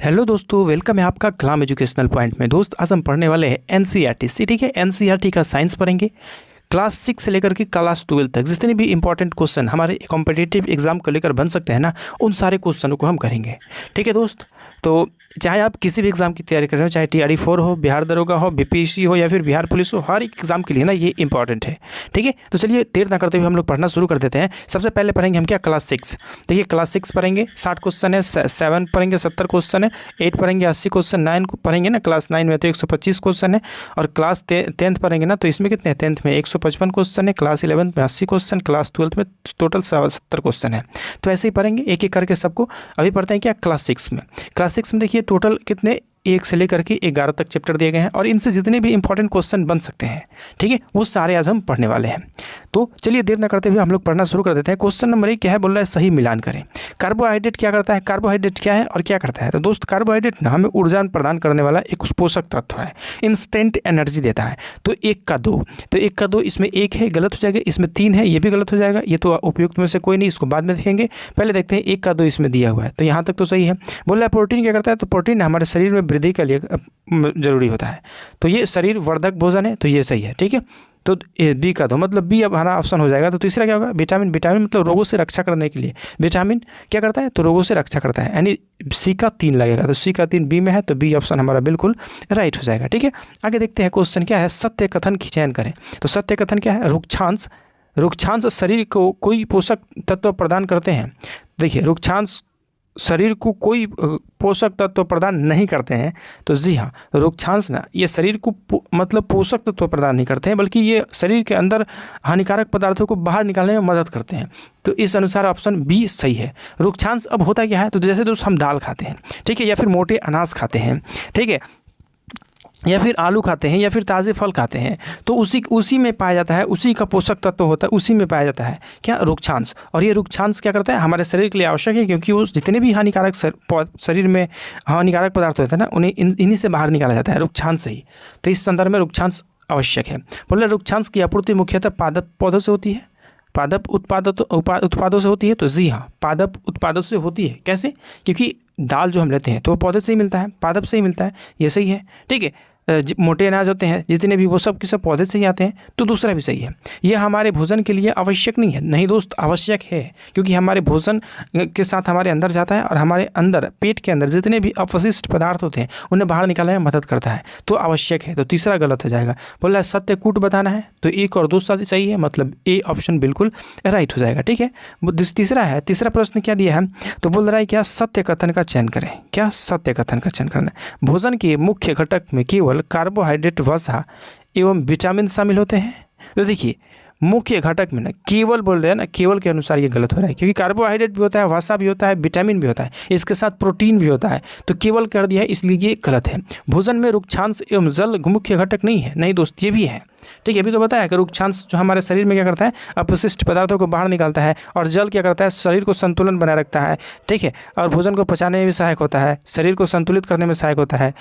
Hello दोस्तों, welcome है आपका कलाम एजुकेशनल पॉइंट में। दोस्त आज हम पढ़ने वाले हैं एनसीईआरटी से। ठीक है, एनसीईआरटी का साइंस पढ़ेंगे। क्लास 6 से लेकर के क्लास 12 तक जितने भी इंपॉर्टेंट क्वेश्चन हमारे कॉम्पिटिटिव एग्जाम को लेकर बन सकते हैं ना, उन सारे क्वेश्चनों को हम करेंगे। ठीक है दोस्त, तो चाहे आप किसी भी एग्जाम की तैयारी कर रहे हो, चाहे टीआरई 4 हो, बिहार दरोगा हो, बीपीएससी हो या फिर बिहार पुलिस हो, हर एक एग्जाम के लिए ना ये इंपॉर्टेंट है। ठीक है, तो चलिए देर ना करते हुए हम लोग पढ़ना शुरू कर देते हैं। सबसे पहले पढ़ेंगे हम क्या, क्लास 6। देखिए क्लास 6 पढ़ेंगे, 60 क्वेश्चन है। 7 पढ़ेंगे, 70 क्वेश्चन है। 8 पढ़ेंगे, 80 क्वेश्चन। 9 पढ़ेंगे ना, क्लास 9 में तो 125 क्वेश्चन है। और क्लास 10th पढ़ेंगे ना, तो इसमें कितने हैं, 10th में 155 क्वेश्चन है। क्लास 11th में 80 क्वेश्चन, क्लास 12th में टोटल 70 क्वेश्चन है। तो ऐसे ही पढ़ेंगे एक एक करके सबको। अभी पढ़ते हैं क्या, क्लास 6 में। क्लास 6 में देखिए टोटल कितने 1 से लेकर के 11 तक चैप्टर दिए गए हैं और इनसे जितने भी इंपॉर्टेंट क्वेश्चन बन सकते हैं, ठीक है, वो सारे आज हम पढ़ने वाले हैं। तो चलिए देर न करते हुए हम लोग पढ़ना शुरू कर देते हैं। क्वेश्चन नंबर 1 क्या है, बोल रहा है सही मिलान करें। कार्बोहाइड्रेट क्या करता है, कार्बोहाइड्रेट क्या है और क्या करता है। तो दोस्त कार्बोहाइड्रेट ना हमें ऊर्जा प्रदान करने वाला एक पोषक तत्व है, इंस्टेंट एनर्जी देता है। तो 1 का 2, तो 1 का 2 इसमें 1 है, गलत हो जाएगा। इसमें 3 है, ये भी गलत हो जाएगा। ये तो उपयुक्त में से कोई नहीं, इसको बाद में देखेंगे। पहले देखते हैं 1 का 2 इसमें दिया हुआ है, तो यहाँ तक तो सही है। बोल रहा है प्रोटीन क्या करता है, तो प्रोटीन हमारे शरीर में वृद्धि के लिए जरूरी होता है। तो ये शरीर वर्धक भोजन है, तो ये सही है। ठीक है, तो बी का 2 मतलब बी अब हमारा ऑप्शन हो जाएगा। तो तीसरा क्या होगा, विटामिन। विटामिन मतलब रोगों से रक्षा करने के लिए विटामिन क्या करता है, तो रोगों से रक्षा करता है, यानी सी का 3 लगेगा। तो सी का 3 बी में है, तो बी ऑप्शन हमारा बिल्कुल राइट हो जाएगा। ठीक है, आगे देखते हैं क्वेश्चन क्या है, सत्य कथन की चयन करें। तो सत्य कथन क्या है, रुक्षांश। रुक्षांश शरीर को कोई पोषक तत्व प्रदान करते हैं। देखिए रुक्षांश शरीर को कोई पोषक तत्व प्रदान नहीं करते हैं। तो जी हाँ, रुक्षांश ना ये शरीर को मतलब पोषक तत्व प्रदान नहीं करते हैं, बल्कि ये शरीर के अंदर हानिकारक पदार्थों को बाहर निकालने में मदद करते हैं। तो इस अनुसार ऑप्शन बी सही है। रुक्षांश अब होता क्या है, तो जैसे दोस्त हम दाल खाते हैं, ठीक है, या फिर मोटे अनाज खाते हैं, ठीक है, या फिर आलू खाते हैं, या फिर ताज़े फल खाते हैं, तो उसी में पाया जाता है, उसी का पोषक तत्व होता है, उसी में पाया जाता है क्या, रुक्षांश। और ये रुक्षांश क्या करता है, हमारे शरीर के लिए आवश्यक है, क्योंकि वो जितने भी हानिकारक शरीर में हानिकारक पदार्थ होते हैं ना, उन्हें इन्हीं से बाहर निकाला जाता है, रुक्षांश से ही। तो इस संदर्भ में रुक्षांश आवश्यक है। बोले रुक्षांश की आपूर्ति मुख्यतः पादप पौधों से होती है, पादप उत्पादों से होती है। तो जी हाँ, पादप उत्पादों से होती है। कैसे, क्योंकि दाल जो हम लेते हैं तो वो पौधे से ही मिलता है, पादप से ही मिलता है, ये सही है। ठीक है, मोटे अनाज होते हैं जितने भी, वो सब के सब पौधे से ही आते हैं। तो दूसरा भी सही है, ये हमारे भोजन के लिए आवश्यक नहीं है। नहीं दोस्त, आवश्यक है, क्योंकि हमारे भोजन के साथ हमारे अंदर जाता है और हमारे अंदर पेट के अंदर जितने भी अपशिष्ट पदार्थ होते हैं उन्हें बाहर निकालने में मदद करता है। तो आवश्यक है, तो तीसरा गलत हो जाएगा। बोल रहा है सत्य कूट बताना है, तो 1 और 2 सही है, मतलब ए ऑप्शन बिल्कुल राइट हो जाएगा। ठीक है, तीसरा है, तीसरा प्रश्न क्या दिया है, तो बोल रहा है क्या, सत्य कथन का चयन करें। क्या, सत्य कथन का चयन करना है। भोजन के मुख्य घटक में केवल कार्बोहाइड्रेट, वसा एवं विटामिन शामिल होते हैं। तो देखिए मुख्य घटक में ना केवल बोल रहे हैं ना, केवल के अनुसार ये गलत हो रहा है, क्योंकि कार्बोहाइड्रेट भी होता है, वसा भी होता है, विटामिन भी होता है, इसके साथ प्रोटीन भी होता है। तो केवल कर दिया है, इसलिए ये गलत है। भोजन में रुक्षांश एवं जल मुख्य घटक नहीं है। नहीं दोस्त, ये भी है। ठीक है, अभी तो बताया कि रुक्षांश जो हमारे शरीर में क्या करता है, अपशिष्ट पदार्थों को बाहर निकालता है, और जल क्या करता है, शरीर को संतुलन बनाए रखता है। ठीक है, और भोजन को पचाने में भी सहायक होता है, शरीर को संतुलित करने में सहायक होता है।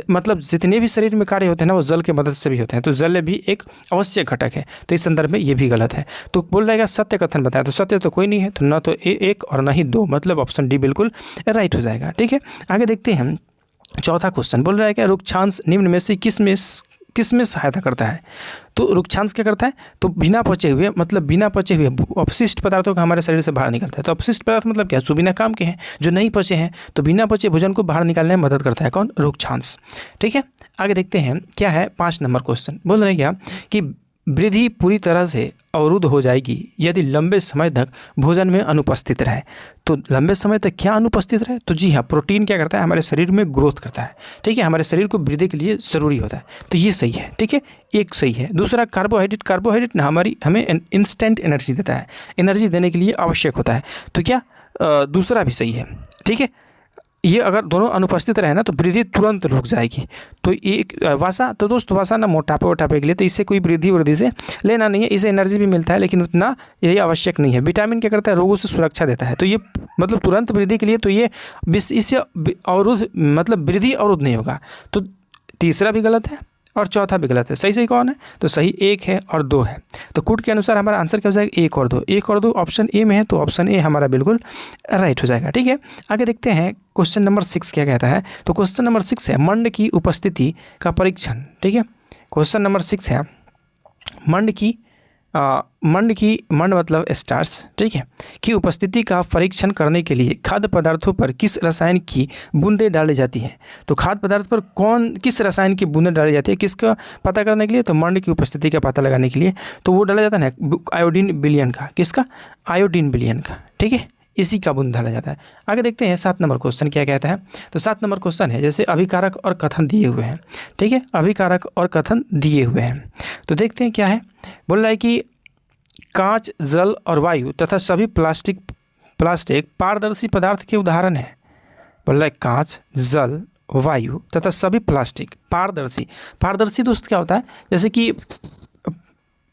मतलब जितने भी शरीर में कार्य होते हैं ना, वो जल की मदद से भी होते हैं। तो जल भी एक आवश्यक घटक है। तो इस संदर्भ में ये भी गलत है। तो बोल रहेगा सत्य कथन बताया, तो सत्य तो कोई नहीं है, तो न तो 1 और न ही 2, मतलब ऑप्शन डी बिल्कुल राइट हो जाएगा। ठीक है, आगे देखते हैं चौथा क्वेश्चन। बोल रहा है क्या, रुक्षांश निम्न में से किस में सहायता करता है। तो रुक्षांश क्या करता है, तो बिना पचे हुए, मतलब बिना पचे हुए अपशिष्ट पदार्थों का हमारे शरीर से बाहर निकलता है। तो अपशिष्ट पदार्थ मतलब क्या, जो बिना काम के हैं, जो नहीं पचे हैं, तो बिना पचे भोजन को बाहर निकालने में मदद करता है कौन, रुक्षांश। ठीक है, आगे देखते हैं क्या है 5 नंबर क्वेश्चन। बोल रहे हैं क्या कि वृद्धि पूरी तरह से अवरुद्ध हो जाएगी यदि लंबे समय तक भोजन में अनुपस्थित रहे। तो लंबे समय तक क्या अनुपस्थित रहे, तो जी हाँ, प्रोटीन क्या करता है, हमारे शरीर में ग्रोथ करता है। ठीक है, हमारे शरीर को वृद्धि के लिए ज़रूरी होता है। तो ये सही है। ठीक है, 1 सही है। दूसरा कार्बोहाइड्रेट ना हमें इंस्टेंट एनर्जी देता है, एनर्जी देने के लिए आवश्यक होता है। तो क्या दूसरा भी सही है। ठीक है, ये अगर दोनों अनुपस्थित रहे ना, तो वृद्धि तुरंत रुक जाएगी। तो एक वसा, तो दोस्त वसा ना मोटापे के लिए, तो इससे कोई वृद्धि से लेना नहीं है। इसे एनर्जी भी मिलता है, लेकिन उतना यही आवश्यक नहीं है। विटामिन क्या करता है, रोगों से सुरक्षा देता है। तो ये मतलब तुरंत वृद्धि के लिए, तो ये इससे अवरुद्ध, मतलब वृद्धि अवरुद्ध नहीं होगा। तो तीसरा भी गलत है और चौथा भी गलत है। सही कौन है? तो सही 1 है और 2 है। तो कूट के अनुसार हमारा आंसर क्या हो जाएगा? 1 और 2। 1 और 2 ऑप्शन ए में है, तो ऑप्शन ए हमारा बिल्कुल राइट हो जाएगा। ठीक है, आगे देखते हैं क्वेश्चन नंबर 6 क्या कहता है। तो क्वेश्चन नंबर 6 है मंड की उपस्थिति का परीक्षण। ठीक है, क्वेश्चन नंबर 6 है मंड मतलब स्टार्च, ठीक है, की उपस्थिति का परीक्षण करने के लिए खाद्य पदार्थों पर किस रसायन की बूंदें डाली जाती हैं। तो खाद्य पदार्थ पर किस रसायन की बूंदें डाली जाती है, किसका पता करने के लिए? तो मंड की उपस्थिति का पता लगाने के लिए। तो वो डाला जाता है ना आयोडीन विलयन का। किसका? आयोडीन विलयन का। ठीक है, इसी का बूंद डाला जाता है। आगे देखते हैं 7 नंबर क्वेश्चन क्या कहता है। तो 7 नंबर क्वेश्चन है जैसे अभिकारक और कथन दिए हुए हैं। ठीक है, अभिकारक और कथन दिए हुए हैं, तो देखते हैं क्या है। बोल रहा है कि कांच, जल और वायु तथा सभी प्लास्टिक पारदर्शी पदार्थ के उदाहरण है। बोल रहा है कांच, जल, वायु तथा सभी प्लास्टिक पारदर्शी दोस्त क्या होता है? जैसे कि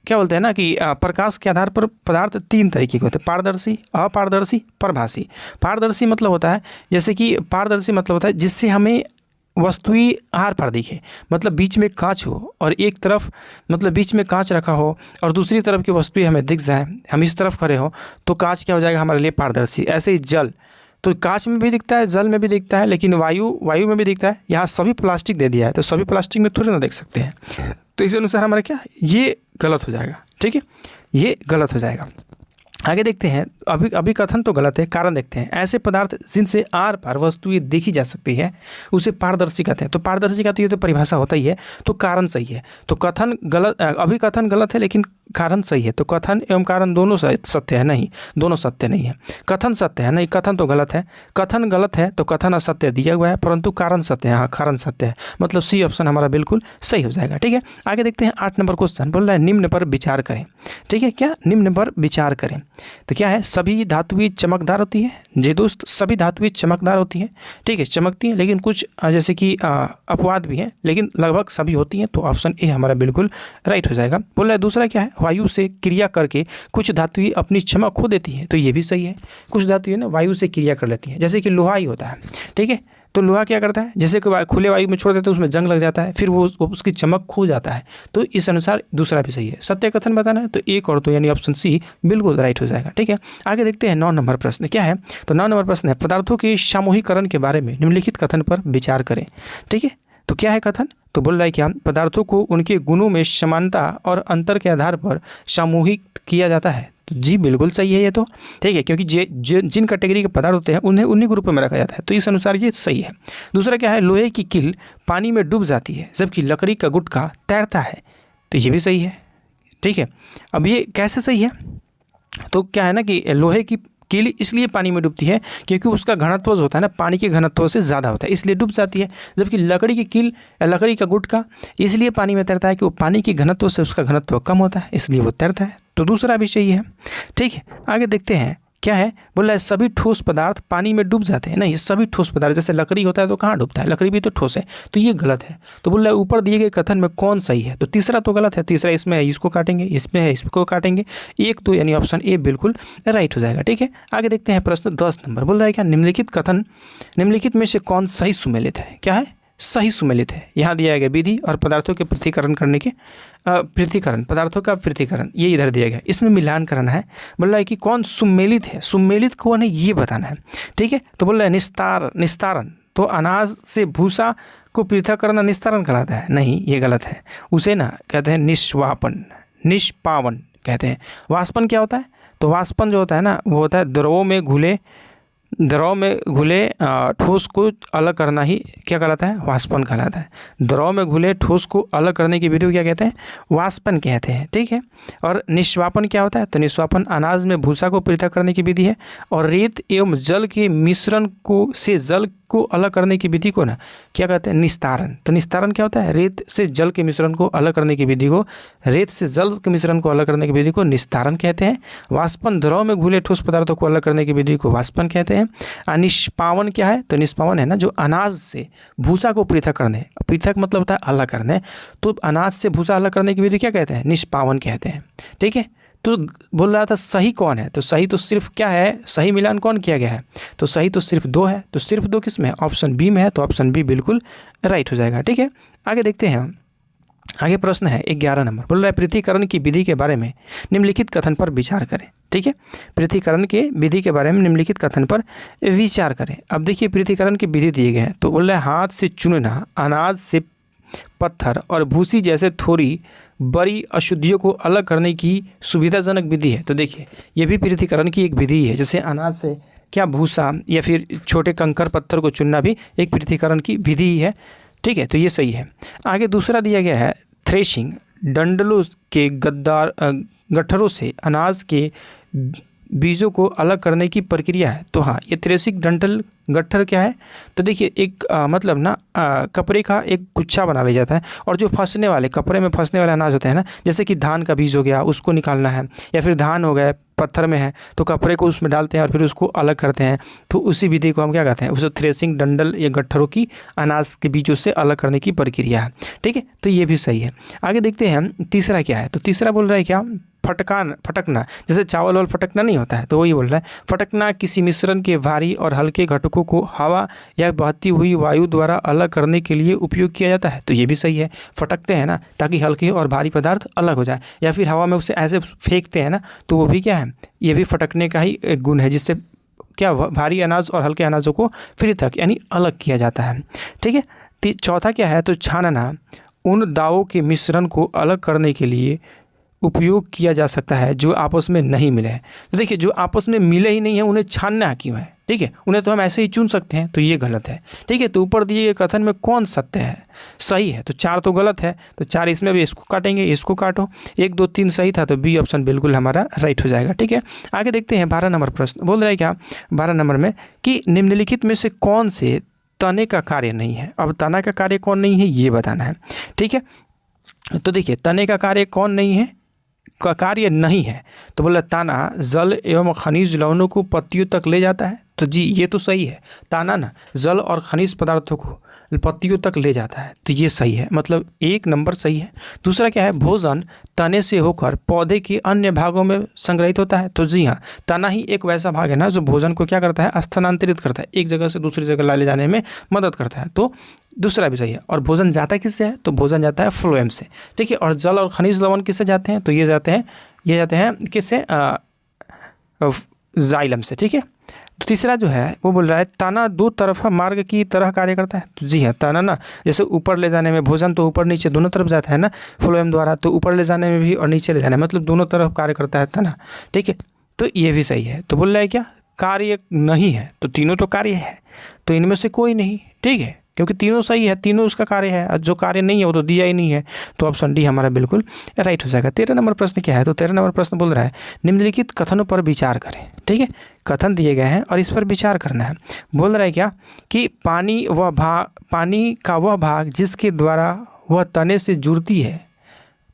क्या बोलते हैं ना कि प्रकाश के आधार पर पदार्थ 3 तरीके के होते हैं, पारदर्शी, अपारदर्शी, परभासी। पारदर्शी मतलब होता है जिससे हमें वस्तुएं आर पार दिखे, मतलब बीच में कांच हो और एक तरफ मतलब बीच में कांच रखा हो और दूसरी तरफ की वस्तुएं हमें दिख जाए, हम इस तरफ खड़े हो तो कांच क्या हो जाएगा हमारे लिए? पारदर्शी। ऐसे ही जल, तो कांच में भी दिखता है, जल में भी दिखता है, लेकिन वायु में भी दिखता है। यहाँ सभी प्लास्टिक दे दिया है, तो सभी प्लास्टिक में थोड़ी ना देख सकते हैं, तो इस अनुसार हमारा क्या, ये गलत हो जाएगा। ठीक है, ये गलत हो जाएगा। आगे देखते हैं, अभी कथन तो गलत है, कारण देखते हैं। ऐसे पदार्थ जिनसे आर पार वस्तुएं देखी जा सकती है उसे पारदर्शी कहते हैं। तो पारदर्शी का तो ये तो परिभाषा होता ही है, तो कारण सही है। तो कथन गलत, अभी कथन गलत है लेकिन कारण सही है। तो कथन एवं कारण दोनों सत्य है? नहीं, दोनों सत्य नहीं है। कथन सत्य है? नहीं, कथन तो गलत है। कथन गलत है तो कथन असत्य दिया हुआ है, परंतु कारण सत्य है। हाँ, कारण सत्य है, मतलब सी ऑप्शन हमारा बिल्कुल सही हो जाएगा। ठीक है, आगे देखते हैं 8 नंबर क्वेश्चन। बोल रहा है निम्न पर विचार करें। ठीक है, क्या? निम्न पर विचार करें। तो क्या है? सभी धातुएं चमकदार होती है। जी दोस्त, सभी धातुएं चमकदार होती हैं। ठीक है, चमकती हैं, लेकिन कुछ जैसे कि अपवाद भी हैं, लेकिन लगभग सभी होती हैं। तो ऑप्शन ए हमारा बिल्कुल राइट हो जाएगा। बोल रहा है दूसरा क्या है? वायु से क्रिया करके कुछ धातुएं अपनी चमक खो देती हैं। तो ये भी सही है, कुछ धातुएं ना वायु से क्रिया कर लेती हैं, जैसे कि लोहा ही होता है। ठीक है, तो लोहा क्या करता है? जैसे कि खुले वायु में छोड़ देते हैं, उसमें जंग लग जाता है, फिर वो उसकी चमक खो जाता है। तो इस अनुसार दूसरा भी सही है। सत्य कथन बताना है तो 1 और 2 यानी ऑप्शन सी बिल्कुल राइट हो जाएगा। ठीक है, आगे देखते हैं 9 नंबर प्रश्न क्या है। तो 9 नंबर प्रश्न है पदार्थों के सामूहिकरण के बारे में निम्नलिखित कथन पर विचार करें। ठीक है, तो क्या है कथन? तो बोल रहा है क्या? पदार्थों को उनके गुणों में समानता और अंतर के आधार पर सामूहिक किया जाता है। तो जी बिल्कुल सही है ये तो। ठीक है, क्योंकि जिन कैटेगरी के पदार्थ होते हैं उन्हें उन्हीं ग्रुप में रखा जाता है, तो इस अनुसार ये सही है। दूसरा क्या है? लोहे की कील पानी में डूब जाती है जबकि लकड़ी का गुटका तैरता है। तो ये भी सही है। ठीक है, अब ये कैसे सही है? तो क्या है ना कि लोहे की कील इसलिए पानी में डूबती है क्योंकि उसका घनत्व जो होता है ना पानी के घनत्व से ज़्यादा होता है, इसलिए डूब जाती है। जबकि लकड़ी की कील या लकड़ी का गुटका इसलिए पानी में तैरता है कि वो पानी के घनत्व से उसका घनत्व कम होता है, इसलिए वो तैरता है। तो दूसरा भी सही है। ठीक है, आगे देखते हैं क्या है। बोल रहा है सभी ठोस पदार्थ पानी में डूब जाते हैं। नहीं, सभी ठोस पदार्थ, जैसे लकड़ी होता है तो कहाँ डूबता है? लकड़ी भी तो ठोस है, तो ये गलत है। तो बोल रहा है ऊपर दिए गए कथन में कौन सही है? तो तीसरा तो गलत है। तीसरा इसमें है इसको काटेंगे, इसमें है इसको काटेंगे, 1 2 यानी ऑप्शन ए बिल्कुल राइट हो जाएगा। ठीक है, आगे देखते हैं प्रश्न 10 नंबर। बोल रहा है क्या? निम्नलिखित में से कौन सही सुमेलित है? क्या है? सही सुमेलित है। यहाँ दिया गया विधि और पदार्थों के पृथक्करण करने के पदार्थों का पृथक्करण, ये इधर दिया गया, इसमें मिलान करना है। बोल रहा है कि कौन सुमेलित है, सुमेलित कौन है ये बताना है। ठीक है, तो बोल रहा है निस्तारण, तो अनाज से भूसा को पृथक करना निस्तारण कहलाता है। नहीं, ये गलत है, उसे ना कहते हैं निष्पावन कहते हैं। वाष्पन क्या होता है? तो वाष्पन जो होता है ना वो होता है द्रव में घुले ठोस को अलग करना ही क्या कहलाता है? वाष्पन कहलाता है। द्रव में घुले ठोस को अलग करने की विधि को क्या कहते हैं? वाष्पन कहते हैं। ठीक है, और निष्वापन क्या होता है? तो निष्वापन अनाज में भूसा को पृथक करने की विधि है। और रेत एवं जल के मिश्रण से जल को अलग करने की विधि को ना क्या कहते हैं? निस्तारण। तो निस्तारण क्या होता है? रेत से जल के मिश्रण को अलग करने की विधि को अलग करने की विधि को निस्तारण कहते हैं। वाष्पन द्रव में घुले ठोस पदार्थों को अलग करने की विधि को वाष्पन कहते हैं। निष्पावन क्या है? तो निष्पावन है ना जो अनाज से भूसा को पृथक करने, पृथक मतलब होता है अलग करने, तो अनाज से भूसा अलग करने की विधि क्या कहते हैं? निष्पावन कहते हैं। ठीक है, तो बोल रहा था सही कौन है? तो सही तो सिर्फ क्या है? सही मिलान कौन किया गया है? तो सही तो सिर्फ 2 है। तो सिर्फ 2 किस में है? ऑप्शन बी में है, तो ऑप्शन बी बिल्कुल राइट हो जाएगा। ठीक है, आगे देखते हैं आगे प्रश्न है 11 नंबर, बोल रहा है पृथक्करण की विधि के बारे में निम्नलिखित कथन पर विचार करें। ठीक है, पृथक्करण के विधि के बारे में निम्नलिखित कथन पर विचार करें। अब देखिए पृथक्करण की विधि दिए गए हैं, तो बोल रहा है हाथ से चुनना अनाज से पत्थर और भूसी जैसे थोड़ी बड़ी अशुद्धियों को अलग करने की सुविधाजनक विधि है। तो देखिए ये भी पृथक्करण की एक विधि है, जैसे अनाज से क्या भूसा या फिर छोटे कंकर पत्थर को चुनना भी एक पृथक्करण की विधि ही है। ठीक है, तो ये सही है। आगे दूसरा दिया गया है थ्रेशिंग, डंडलों के गट्ठरों से अनाज के बीजों को अलग करने की प्रक्रिया है। तो हाँ, ये थ्रेशिंग डंडल गट्ठर क्या है, तो देखिए एक मतलब ना कपड़े का एक गुच्छा बना लिया जाता है और जो फंसने वाले कपड़े में फंसने वाले अनाज होते हैं ना, जैसे कि धान का बीज हो गया उसको निकालना है, या फिर धान हो गया पत्थर में है तो कपड़े को उसमें डालते हैं और फिर उसको अलग करते हैं। तो उसी विधि को हम क्या कहते हैं, उसे थ्रेशिंग डंडल या गट्ठरों की अनाज के बीजों से अलग करने की प्रक्रिया है। ठीक है, तो ये भी सही है। आगे देखते हैं तीसरा क्या है, तो तीसरा बोल रहा है क्या, फटकना, जैसे चावल वाल फटकना नहीं होता है, तो वही बोल रहा है फटकना किसी मिश्रण के भारी और हल्के घटकों को हवा या बहती हुई वायु द्वारा अलग करने के लिए उपयोग किया जाता है। तो ये भी सही है, फटकते हैं ना ताकि हल्के और भारी पदार्थ अलग हो जाए, या फिर हवा में उसे ऐसे फेंकते हैं ना, तो वो भी क्या है, ये भी फटकने का ही एक गुण है, जिससे क्या भारी अनाज और हल्के अनाजों को पृथक यानी अलग किया जाता है। ठीक है, चौथा क्या है, तो छानना उन दावों के मिश्रण को अलग करने के लिए उपयोग किया जा सकता है जो आपस में नहीं मिले हैं। तो देखिए जो आपस में मिले ही नहीं है उन्हें छानना क्यों है, ठीक है, उन्हें तो हम ऐसे ही चुन सकते हैं, तो ये गलत है। ठीक है, तो ऊपर दिए गए कथन में कौन सत्य है, सही है, तो 4 तो गलत है, तो 4 इसमें भी इसको काटेंगे, इसको काटो, 1 2 3 सही था, तो बी ऑप्शन बिल्कुल हमारा राइट हो जाएगा। ठीक है, आगे देखते हैं 12 नंबर प्रश्न, बोल रहा है क्या 12 नंबर में कि निम्नलिखित में से कौन से तने का कार्य नहीं है। अब तना का कार्य कौन नहीं है ये बताना है। ठीक है, तो देखिए तने का कार्य कौन नहीं है, का कार्य नहीं है, तो बोला ताना जल एवं खनिज लवणों को पत्तियों तक ले जाता है। तो जी ये तो सही है, ताना ना जल और खनिज पदार्थों को पत्तियों तक ले जाता है, तो ये सही है, मतलब 1 नंबर सही है। दूसरा क्या है, भोजन तने से होकर पौधे के अन्य भागों में संग्रहित होता है। तो जी हाँ, तना ही एक वैसा भाग है ना जो भोजन को क्या करता है, स्थानांतरित करता है, एक जगह से दूसरी जगह ले जाने में मदद करता है, तो दूसरा भी सही है। और भोजन जाता है किससे है, तो भोजन जाता है फ्लोएम से। ठीक है, और जल और खनिज लवण किससे जाते हैं, तो ये जाते हैं किससे, जाइलम से। ठीक है, तो तीसरा जो है वो बोल रहा है तना 2 तरफा मार्ग की तरह कार्य करता है। तो जी हाँ, तना ना जैसे ऊपर ले जाने में, भोजन तो ऊपर नीचे दोनों तरफ जाता है ना फ्लोएम द्वारा, तो ऊपर ले जाने में भी और नीचे ले जाने में, मतलब दोनों तरफ कार्य करता है तना। ठीक है, तो ये भी सही है। तो बोल रहा है क्या कार्य नहीं है, तो तीनों तो कार्य है, तो इनमें से कोई नहीं। ठीक है, क्योंकि तीनों सही है, तीनों उसका कार्य है, और जो कार्य नहीं है वो तो दिया ही नहीं है, तो ऑप्शन डी हमारा बिल्कुल राइट हो जाएगा। 13 नंबर प्रश्न क्या है, तो 13 नंबर प्रश्न बोल रहा है निम्नलिखित कथनों पर विचार करें। ठीक है, कथन दिए गए हैं और इस पर विचार करना है। बोल रहा है क्या कि पानी का वह भाग जिसके द्वारा वह तने से जुड़ती है,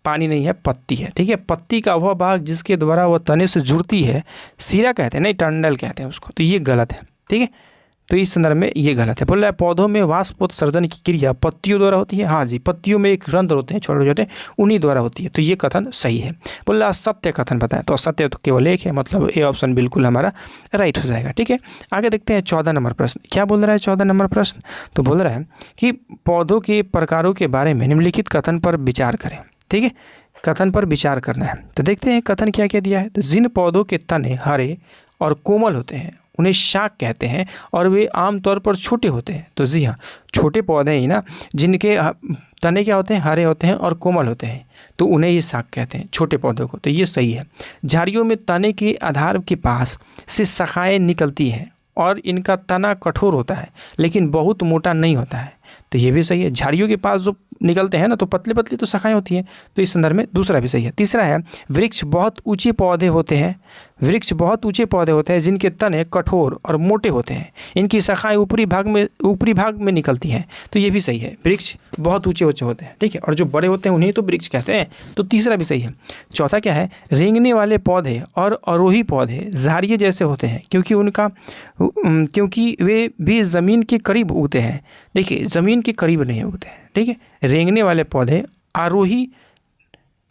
पानी नहीं है पत्ती है। ठीक है, पत्ती का वह भाग जिसके द्वारा वह तने से जुड़ती है सिरा कहते हैं, नहीं टंडल कहते हैं उसको, तो ये गलत है। ठीक है, तो इस संदर्भ में ये गलत है। बोल रहा है पौधों में वाष्पोत्सर्जन की क्रिया पत्तियों द्वारा होती है। हाँ जी, पत्तियों में एक रंध्र होते हैं छोटे छोटे, उन्हीं द्वारा होती है, तो ये कथन सही है। बोल रहा असत्य कथन बताएं, तो असत्य तो केवल एक है, मतलब ए ऑप्शन बिल्कुल हमारा राइट हो जाएगा। ठीक है, आगे देखते हैं 14 नंबर प्रश्न क्या बोल रहा है। 14 नंबर प्रश्न तो बोल रहा है कि पौधों के प्रकारों के बारे में निम्नलिखित कथन पर विचार करें। ठीक है, कथन पर विचार करना है, तो देखते हैं कथन क्या क्या दिया है। तो जिन पौधों के तने हरे और कोमल होते हैं उन्हें शाक कहते हैं और वे आमतौर पर छोटे होते हैं। तो जी हाँ, छोटे पौधे ही ना जिनके तने क्या होते हैं, हरे होते हैं और कोमल होते हैं, तो उन्हें ये शाक कहते हैं छोटे पौधों को, तो ये सही है। झाड़ियों में तने के आधार के पास से शाखाएँ निकलती हैं और इनका तना कठोर होता है लेकिन बहुत मोटा नहीं होता है, तो ये भी सही है। झाड़ियों के पास जो निकलते हैं ना तो पतली पतली तो शाखाएं होती हैं, तो इस संदर्भ में दूसरा भी सही है। तीसरा है वृक्ष बहुत ऊंचे पौधे होते हैं, वृक्ष बहुत ऊंचे पौधे होते हैं जिनके तने कठोर और मोटे होते हैं, इनकी शाखाएं ऊपरी भाग में निकलती हैं, तो ये भी सही है। वृक्ष बहुत ऊंचे होते हैं, ठीक है, और जो बड़े होते हैं उन्हें तो वृक्ष कहते हैं, तो तीसरा भी सही है। चौथा क्या है रेंगने वाले पौधे और आरोही पौधे झाड़िये जैसे होते हैं क्योंकि वे भी ज़मीन के करीब उगते हैं। देखिए ज़मीन के करीब नहीं उगते हैं। ठीक है, रेंगने वाले पौधे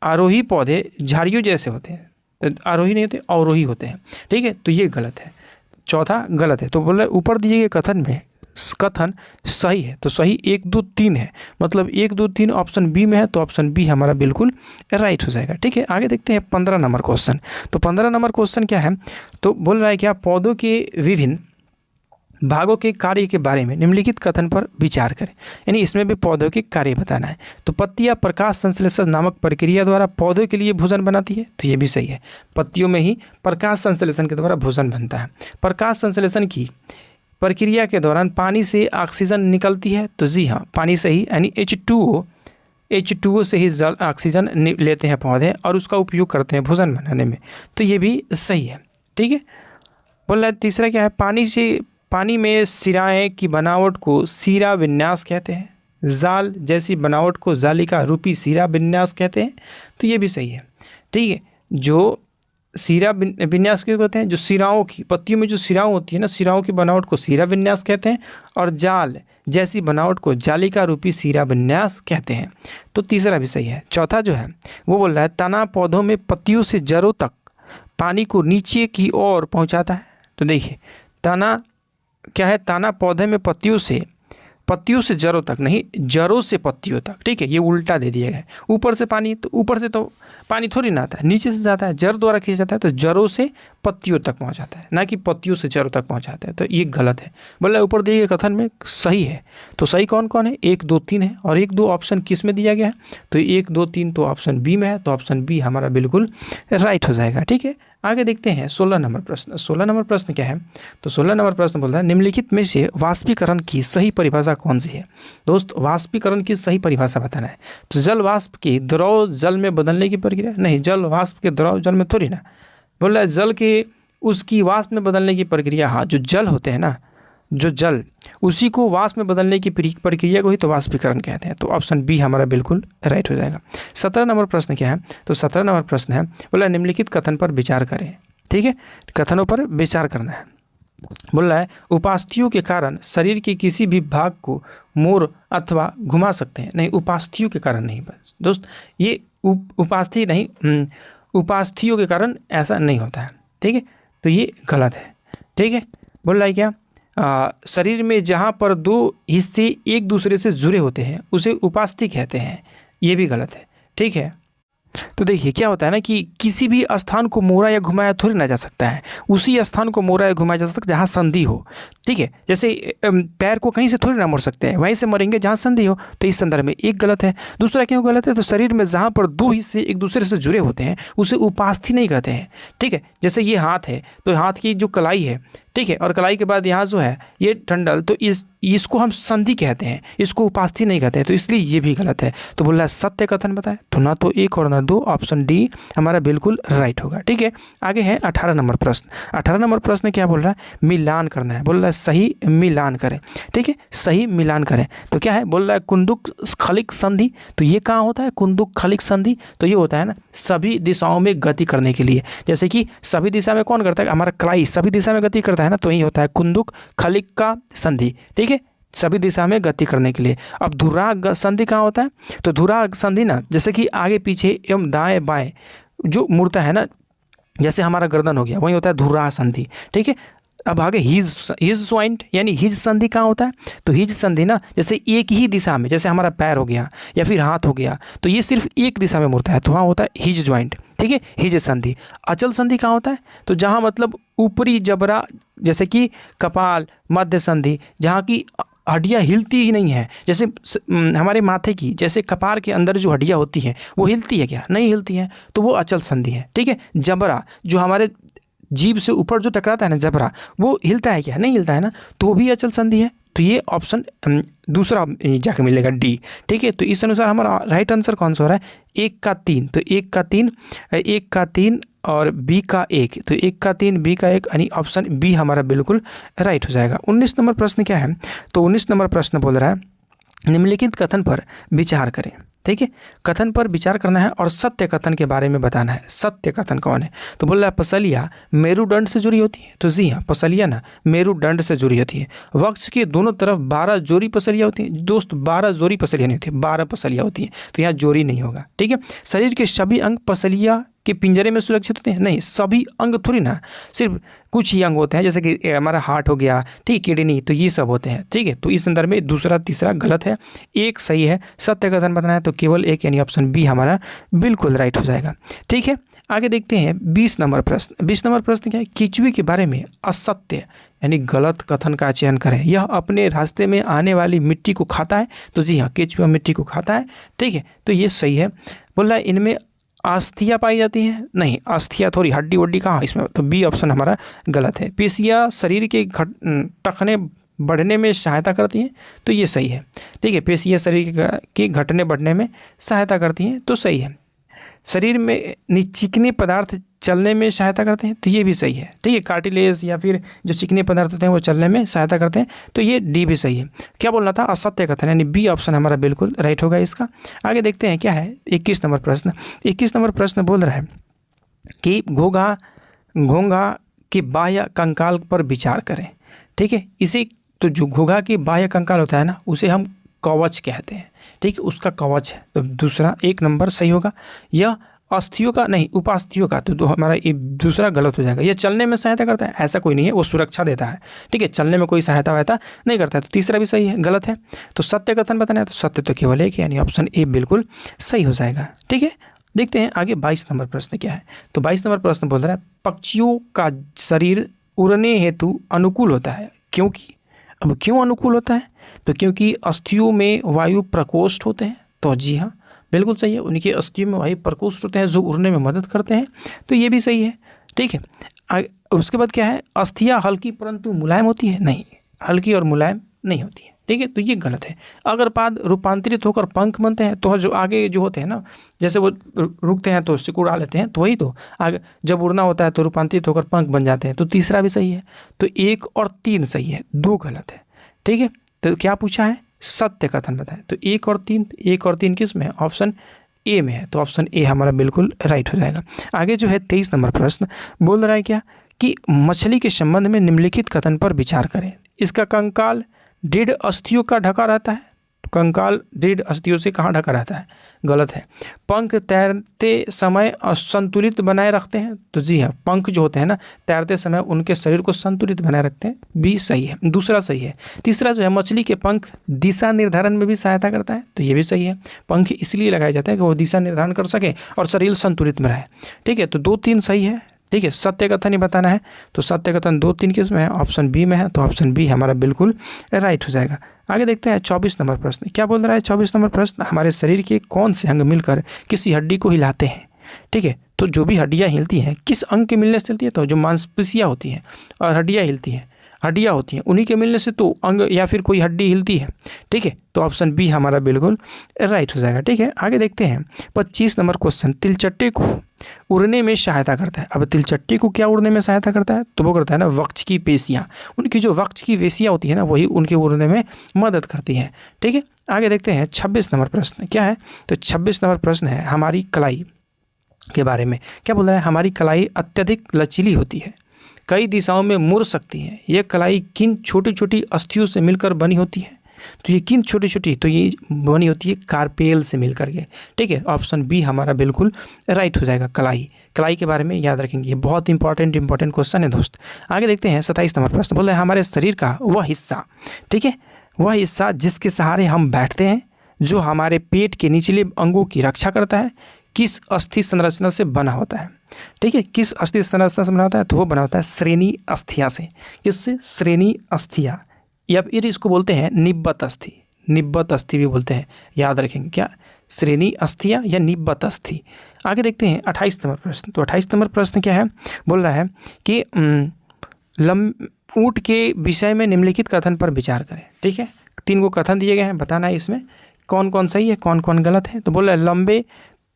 आरोही पौधे झाड़ियों जैसे होते हैं, आरोही नहीं होते अवरोही होते हैं। ठीक है, तो ये गलत है, चौथा गलत है। तो बोल रहे ऊपर दिए गए कथन में कथन सही है, तो सही 1 2 3 है, मतलब 1 2 3 ऑप्शन बी में है, तो ऑप्शन बी हमारा बिल्कुल राइट हो जाएगा। ठीक है, आगे देखते हैं 15 नंबर क्वेश्चन। तो 15 नंबर क्वेश्चन क्या है, तो बोल रहा है क्या, पौधों के विभिन्न भागों के कार्य के बारे में निम्नलिखित कथन पर विचार करें, यानी इसमें भी पौधों के कार्य बताना है। तो पत्तियां प्रकाश संश्लेषण नामक प्रक्रिया द्वारा पौधों के लिए भोजन बनाती है, तो ये भी सही है, पत्तियों में ही प्रकाश संश्लेषण के द्वारा भोजन बनता है। प्रकाश संश्लेषण की प्रक्रिया के दौरान पानी से ऑक्सीजन निकलती है, तो जी हाँ, पानी से ही, यानी H2O से ही जल ऑक्सीजन लेते हैं पौधे और उसका उपयोग करते हैं भोजन बनाने में, तो ये भी सही है। ठीक है, बोल रहा है तीसरा क्या है, पानी में सिराएं की बनावट को सिरा विन्यास कहते हैं, जाल जैसी बनावट को जालिका रूपी सिरा विन्यास कहते हैं, तो ये भी सही है। ठीक है, जो सिरा विन्यास क्यों कहते हैं, जो सिराओं की, पत्तियों में जो सिराओं होती है ना, सिराओं की बनावट को सिरा विन्यास कहते हैं, और जाल जैसी बनावट को जालिका रूपी सिरा विन्यास कहते हैं, तो तीसरा भी सही है। चौथा जो है वो बोल रहा है, तना पौधों में पत्तियों से जड़ों तक पानी को नीचे की ओर पहुँचाता है, तो देखिए तना क्या है, ताना पौधे में पत्तियों से जड़ों तक नहीं, जड़ों से पत्तियों तक। ठीक है, ये उल्टा दे दिया गया, ऊपर से पानी, तो ऊपर से तो पानी थोड़ी ना आता है, नीचे से जाता है, जड़ द्वारा खींचा जाता है, तो जड़ों से पत्तियों तक पहुंचाता है, ना कि पत्तियों से जड़ों तक पहुंचाता है, तो ये गलत है। बोला ऊपर दिए गए कथन में सही है, तो सही कौन कौन है, 1 2 3 है, और 1 2 ऑप्शन किस में दिया गया है, तो 1 2 3 तो ऑप्शन बी में है, तो ऑप्शन बी हमारा बिल्कुल राइट हो जाएगा। ठीक है, आगे देखते हैं 16 नंबर प्रश्न। 16 नंबर प्रश्न क्या है, तो 16 नंबर प्रश्न बोल रहा है, निम्नलिखित में से वाष्पीकरण की सही परिभाषा कौन सी है। दोस्त, वाष्पीकरण की सही परिभाषा बताना है। तो जल वाष्प की द्रव जल में बदलने की प्रक्रिया नहीं, जल वाष्प के द्रव जल में थोड़ी ना, बोल रहा है जल के उसकी वाष्प में बदलने की प्रक्रिया, हाँ जो जल होते हैं ना, जो जल उसी को वाष्प में बदलने की प्रक्रिया को ही तो वाष्पीकरण कहते हैं, तो ऑप्शन बी हमारा बिल्कुल राइट हो जाएगा। 17 नंबर प्रश्न क्या है, तो 17 नंबर प्रश्न है, बोला निम्नलिखित कथन पर विचार करें। ठीक है, कथनों पर विचार करना है। बोल रहा है, उपास्थियों के कारण शरीर के किसी भी भाग को मोड़ अथवा घुमा सकते हैं, नहीं उपास्थियों के कारण नहीं, बस दोस्त ये उपास्थि नहीं, उपास्थियों के कारण ऐसा नहीं होता है। ठीक है, तो ये गलत है। ठीक है, बोल रहा है क्या, शरीर में जहाँ पर 2 हिस्से एक दूसरे से जुड़े होते हैं उसे उपास्थि कहते हैं, ये भी गलत है। ठीक है, तो देखिए क्या होता है ना कि किसी भी स्थान को मोड़ा या घुमाया थोड़ी ना जा सकता है, उसी स्थान को मोड़ा या घुमाया जा सकता है जहाँ संधि हो। ठीक है, जैसे पैर को कहीं से थोड़ी ना मोड़ सकते हैं, वहीं से मरेंगे जहाँ संधि हो, तो इस संदर्भ में एक गलत है। दूसरा क्यों गलत है, तो शरीर में जहाँ पर 2 हिस्से एक दूसरे से जुड़े होते हैं उसे उपास्थि नहीं कहते हैं। ठीक है, जैसे ये हाथ है, तो हाथ की जो कलाई है, ठीक है, और कलाई के बाद यहाँ जो है ये टंडल, तो इसको हम संधि कहते हैं, इसको उपास्थि नहीं कहते हैं, तो इसलिए ये भी गलत है। तो बोल रहा है सत्य कथन बताए, तो ना तो 1 और ना 2, ऑप्शन डी हमारा बिल्कुल राइट होगा। ठीक है, आगे है 18 नंबर प्रश्न। 18 नंबर प्रश्न क्या बोल रहा है, मिलान करना है, बोल रहा है सही मिलान करें। ठीक है, सही मिलान करें, तो क्या है, बोल रहा है कुंदुक खलिक संधि, तो ये कहाँ होता है कुंदुक खलिक संधि, तो ये होता है ना सभी दिशाओं में गति करने के लिए, जैसे कि सभी दिशा में कौन करता है, हमारा कलाई सभी दिशा में गति करता है ना, तो यही होता है कुंदुक खलिक का संधि। ठीक है, सभी दिशा में गति करने के लिए। अब धुरा संधि कहाँ होता है, तो धुरा संधि ना जैसे कि आगे पीछे एवं दाएं बाएं जो मुड़ता है ना, जैसे हमारा गर्दन हो गया, वही होता है धुरा संधि। ठीक है, अब आगे हिज ज्वाइंट यानी हिज संधि कहाँ होता है, तो हिज संधि ना जैसे एक ही दिशा में, जैसे हमारा पैर हो गया या फिर हाथ हो गया, तो ये सिर्फ एक दिशा में मुड़ता है, तो वहाँ होता है हिज ज्वाइंट। ठीक है, हिज संधि। अचल संधि कहाँ होता है, तो जहाँ मतलब ऊपरी जबड़ा जैसे कि कपाल, मध्य संधि, जहाँ की हड्डियाँ हिलती ही नहीं है, जैसे हमारे माथे की जैसे कपार के अंदर जो हड्डियाँ होती हैं वो हिलती है क्या, नहीं हिलती हैं, तो वो अचल संधि है। ठीक है, जबड़ा जो हमारे जीभ से ऊपर जो टकराता है ना जबड़ा, वो हिलता है क्या, नहीं हिलता है ना, तो वो भी अचल संधि है। तो ये ऑप्शन दूसरा जाके मिलेगा डी। ठीक है, तो इस अनुसार हमारा राइट आंसर कौन सा हो रहा है, 1 का 3, तो 1 का 3 और बी का 1, तो 1 का 3 बी का 1, यानी ऑप्शन बी हमारा बिल्कुल राइट हो जाएगा। 19 नंबर प्रश्न क्या है, तो 19 नंबर प्रश्न बोल रहा है निम्नलिखित कथन पर विचार करें। ठीक है, कथन पर विचार करना है और सत्य कथन के बारे में बताना है। सत्य कथन कौन है? तो बोल रहा है पसलियाँ मेरुदंड से जुड़ी होती है। तो जी हाँ, पसलियाँ ना मेरुदंड से जुड़ी होती है। वक्ष के दोनों तरफ 12 जोड़ी पसलियाँ होती हैं। दोस्त 12 जोड़ी पसलियाँ नहीं होती, 12 पसलियाँ होती हैं, तो यहाँ जोड़ी नहीं होगा। ठीक है, शरीर के सभी अंग पसलियाँ के पिंजरे में सुरक्षित होते हैं? नहीं, सभी अंग थोड़ी ना, सिर्फ कुछ ही अंग होते हैं, जैसे कि हमारा हार्ट हो गया, ठीक, किडनी, तो ये सब होते हैं। ठीक है, तो इस संदर्भ में दूसरा तीसरा गलत है, एक सही है। सत्य कथन बताना है तो केवल एक यानी ऑप्शन बी हमारा बिल्कुल राइट हो जाएगा। ठीक है, आगे देखते हैं 20 नंबर प्रश्न। 20 नंबर प्रश्न क्या है? केंचुए के बारे में असत्य यानी गलत कथन का चयन करें। यह अपने रास्ते में आने वाली मिट्टी को खाता है। तो जी हाँ, केंचुआ मिट्टी को खाता है। ठीक है, तो ये सही है। बोल रहा है इनमें अस्थियाँ पाई जाती हैं? नहीं, अस्थियाँ थोड़ी, हड्डी वड्डी कहाँ इसमें, तो बी ऑप्शन हमारा गलत है। पेशियाँ शरीर के टखने बढ़ने में सहायता करती हैं? तो ये सही है। ठीक है, पेशियाँ शरीर के घटने बढ़ने में सहायता करती हैं, तो सही है। शरीर में चिकने पदार्थ चलने में सहायता करते हैं? तो ये भी सही है। ठीक है, कार्टिलेज या फिर जो चिकने पदार्थ होते हैं वो चलने में सहायता करते हैं, तो ये डी भी सही है। क्या बोलना था? असत्य कथन, यानी बी ऑप्शन हमारा बिल्कुल राइट होगा इसका। आगे देखते हैं क्या है 21 नंबर प्रश्न। 21 नंबर प्रश्न बोल रहा है कि घोंघा के बाह्य कंकाल पर विचार करें। ठीक है, इसे तो जो घोंघा के बाह्य कंकाल होता है ना, उसे हम कवच कहते हैं। ठीक है, उसका कवच है, तो दूसरा 1 नंबर सही होगा। यह अस्थियों का नहीं, उपास्थियों का, तो हमारा ये दूसरा गलत हो जाएगा। यह चलने में सहायता करता है? ऐसा कोई नहीं है, वो सुरक्षा देता है। ठीक है, चलने में कोई सहायता वहायता नहीं करता है, तो तीसरा भी सही है, गलत है। तो सत्य कथन बताना है तो सत्य तो केवल एक, यानी ऑप्शन ए बिल्कुल सही हो जाएगा। ठीक है, देखते हैं आगे 22 नंबर प्रश्न क्या है। तो 22 नंबर प्रश्न बोल रहा है पक्षियों का शरीर उड़ने हेतु अनुकूल होता है, क्योंकि, अब क्यों अनुकूल होता है? तो क्योंकि अस्थियों में वायु प्रकोष्ठ होते हैं। तो जी हाँ, बिल्कुल सही है, उनके अस्थियों में वायु प्रकोष्ठ होते हैं जो उड़ने में मदद करते हैं, तो ये भी सही है। ठीक है, उसके बाद क्या है? अस्थियाँ हल्की परंतु मुलायम होती है? नहीं, हल्की और मुलायम नहीं होती है। ठीक है, तो ये गलत है। अगर पाद रूपांतरित होकर पंख बनते हैं तो जो आगे जो होते हैं ना, जैसे वो रुकते हैं तो सिकुड़ उड़ा लेते हैं, तो वही तो आगे जब उड़ना होता है तो रूपांतरित होकर पंख बन जाते हैं, तो तीसरा भी सही है। तो 1 और 3 सही है, 2 गलत है। ठीक है, तो क्या पूछा है? सत्य कथन बताएं। तो 1 और 3 किस में है? ऑप्शन ए में है, तो ऑप्शन ए हमारा बिल्कुल राइट हो जाएगा। आगे जो है 23 नंबर प्रश्न बोल रहा है क्या कि मछली के संबंध में निम्नलिखित कथन पर विचार करें। इसका कंकाल दृढ़ अस्थियों का ढका रहता है। कंकाल दृढ़ अस्थियों से कहाँ ढका रहता है? गलत है। पंख तैरते समय संतुलित बनाए रखते हैं? तो जी हाँ, पंख जो होते हैं ना, तैरते समय उनके शरीर को संतुलित बनाए रखते हैं, बी सही है, दूसरा सही है। तीसरा जो है मछली के पंख दिशा निर्धारण में भी सहायता करता है, तो ये भी सही है। पंख इसलिए लगाया जाता है कि वो दिशा निर्धारण कर सके और शरीर संतुलित में रहे। ठीक है, तो 2 3 सही है। ठीक है, सत्य कथन ही बताना है, तो सत्य कथन 2 3 किस में है? ऑप्शन बी में है, तो ऑप्शन बी हमारा बिल्कुल राइट हो जाएगा। आगे देखते हैं 24 नंबर प्रश्न क्या बोल रहा है। 24 नंबर प्रश्न, हमारे शरीर के कौन से अंग मिलकर किसी हड्डी को हिलाते हैं? ठीक है, तो जो भी हड्डियाँ हिलती हैं किस अंग के मिलने से हिलती है? तो जो मांसपेशियाँ होती हैं और हड्डियाँ हिलती हैं, हड्डियाँ होती हैं, उन्हीं के मिलने से तो अंग या फिर कोई हड्डी हिलती है। ठीक है, तो ऑप्शन बी हमारा बिल्कुल राइट हो जाएगा। ठीक है, आगे देखते हैं 25 नंबर क्वेश्चन, तिलचट्टे को उड़ने में सहायता करता है। अब तिलचट्टे को क्या उड़ने में सहायता करता है? तो वो करता है ना वक्ष की पेशियाँ, उनकी जो वक्ष की पेशियाँ होती है ना, वही उनके उड़ने में मदद करती हैं। ठीक है, आगे देखते हैं 26 नंबर प्रश्न क्या है। तो 26 नंबर प्रश्न है हमारी कलाई के बारे में। क्या बोल रहा है? हमारी कलाई अत्यधिक लचीली होती है, कई दिशाओं में मुड़ सकती है। यह कलाई किन छोटी छोटी अस्थियों से मिलकर बनी होती है? तो ये किन छोटी छोटी, तो ये बनी होती है कार्पेल से मिलकर के। ठीक है, ऑप्शन बी हमारा बिल्कुल राइट हो जाएगा। कलाई के बारे में याद रखेंगे, ये बहुत इंपॉर्टेंट क्वेश्चन है दोस्त। आगे देखते हैं 27 नंबर प्रश्न बोल रहे हैं हमारे शरीर का वह हिस्सा, ठीक है, वह हिस्सा जिसके सहारे हम बैठते हैं, जो हमारे पेट के निचले अंगों की रक्षा करता है, किस अस्थि संरचना से बना होता है? ठीक है, किस अस्थि संरचना से बना होता है? तो वो बना होता है श्रेणी अस्थिया से। किससे? श्रेणी अस्थिया, या फिर इसको बोलते हैं निब्बत अस्थि। निब्बत अस्थि भी बोलते हैं, याद रखेंगे क्या? श्रेणी अस्थिया या निब्बत अस्थि। आगे देखते हैं 28 नंबर प्रश्न। तो 28 नंबर प्रश्न क्या है? बोल रहा है कि ऊँट के विषय में निम्नलिखित कथन पर विचार करें। ठीक है, 3 कथन दिए गए हैं, बताना है इसमें कौन कौन सही है कौन कौन गलत है। तो बोल रहा है लंबे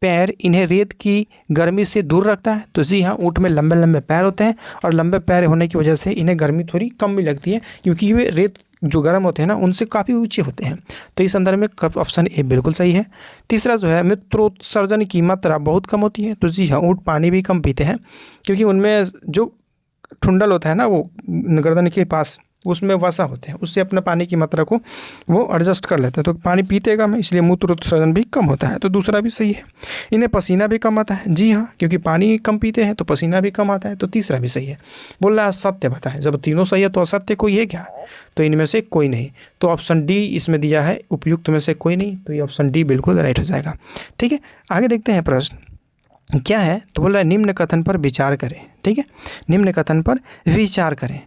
पैर इन्हें रेत की गर्मी से दूर रखता है। तो जी हाँ, ऊँट में लंबे लंबे पैर होते हैं और लंबे पैर होने की वजह से इन्हें गर्मी थोड़ी कम भी लगती है, क्योंकि वे रेत जो गर्म होते हैं ना उनसे काफ़ी ऊंचे होते हैं। तो इस संदर्भ में ऑप्शन ए बिल्कुल सही है। तीसरा जो है, मूत्रोत्सर्जन की मात्रा बहुत कम होती है। तो जी हाँ, ऊँट पानी भी कम पीते हैं क्योंकि उनमें जो ठुंडल होता है ना वो गर्दन के पास, उसमें वसा होते हैं, उससे अपना पानी की मात्रा को वो एडजस्ट कर लेते हैं। तो पानी पीते कम है, इसलिए मूत्रोत्सर्जन भी कम होता है। तो दूसरा भी सही है। इन्हें पसीना भी कम आता है। जी हाँ, क्योंकि पानी कम पीते हैं तो पसीना भी कम आता है। तो तीसरा भी सही है। बोल रहा है असत्य बताएं। जब तीनों सही है तो असत्य कोई है क्या? तो इनमें से कोई नहीं। तो ऑप्शन डी इसमें दिया है, उपयुक्त में से कोई नहीं। तो ये ऑप्शन डी बिल्कुल राइट हो जाएगा। ठीक है, आगे देखते हैं प्रश्न क्या है। तो बोल रहा है निम्न कथन पर विचार करें। ठीक है, निम्न कथन पर विचार करें।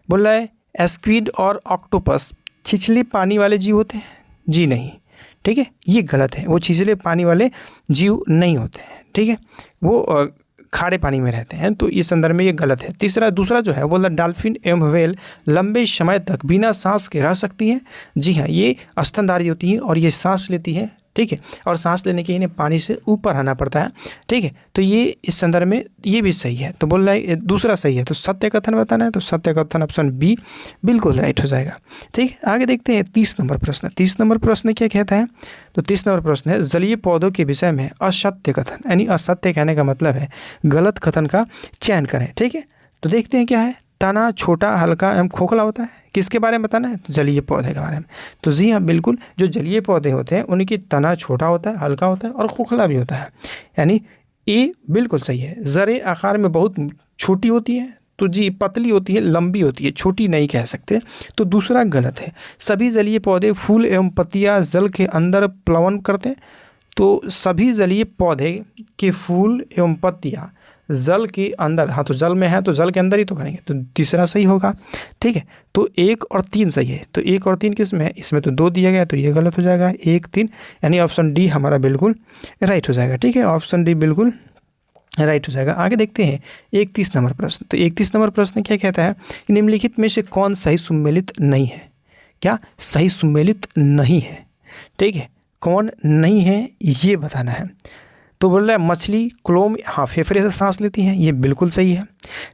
बोल रहा है स्क्विड और ऑक्टोपस छिछले पानी वाले जीव होते हैं? जी नहीं। ठीक है, ये गलत है। वो छिछले पानी वाले जीव नहीं होते हैं। ठीक है, वो खारे पानी में रहते हैं। तो इस संदर्भ में ये गलत है। दूसरा जो है वो डॉल्फिन एवं व्हेल लंबे समय तक बिना सांस के रह सकती हैं। जी हाँ, ये स्तनधारी होती है और ये सांस लेती है। ठीक है, और सांस लेने के लिए इन्हें पानी से ऊपर आना पड़ता है। ठीक है, तो ये इस संदर्भ में ये भी सही है। तो बोल रहा है दूसरा सही है। तो सत्य कथन बताना है, तो सत्य कथन ऑप्शन बी बिल्कुल राइट हो जाएगा। ठीक है, आगे देखते हैं 30 नंबर प्रश्न। 30 नंबर प्रश्न क्या कहता है? तो 30 नंबर प्रश्न है जलीय पौधों के विषय में असत्य कथन, यानी असत्य कहने का मतलब है गलत कथन का चयन करें। ठीक है, तो देखते हैं क्या है। तना छोटा, हल्का एवं खोखला होता है। किसके बारे में बताना है? तो जलीय पौधे के बारे में। तो जी हाँ, बिल्कुल, जो जलीय पौधे होते हैं उनकी तना छोटा होता है, हल्का होता है और खोखला भी होता है, यानी ए बिल्कुल सही है। जरे आकार में बहुत छोटी होती है। तो जी पतली होती है, लंबी होती है, छोटी नहीं कह सकते। तो दूसरा गलत है। सभी जलीय पौधे फूल एवं पत्तियां जल के अंदर प्लवन करते हैं। तो सभी जलीय पौधे के फूल एवं पत्तियां जल के अंदर, हाँ तो जल में है तो जल के अंदर ही तो करेंगे। तो तीसरा सही होगा। ठीक है, तो 1 और 3 सही है। तो 1 और 3 किस में है? इसमें तो 2 दिया गया, तो ये गलत हो जाएगा। 1, 3 यानी ऑप्शन डी हमारा बिल्कुल राइट हो जाएगा। ठीक है, ऑप्शन डी बिल्कुल राइट हो जाएगा। आगे देखते हैं 31 नंबर प्रश्न। तो 31 नंबर प्रश्न क्या कहता है कि निम्नलिखित में से कौन सही सुमेलित नहीं है? क्या सही सुमेलित नहीं है? ठीक है, कौन नहीं है ये बताना है। तो बोल रहा है मछली क्लोम, हाँ फेफड़े से सांस लेती हैं, ये बिल्कुल सही है।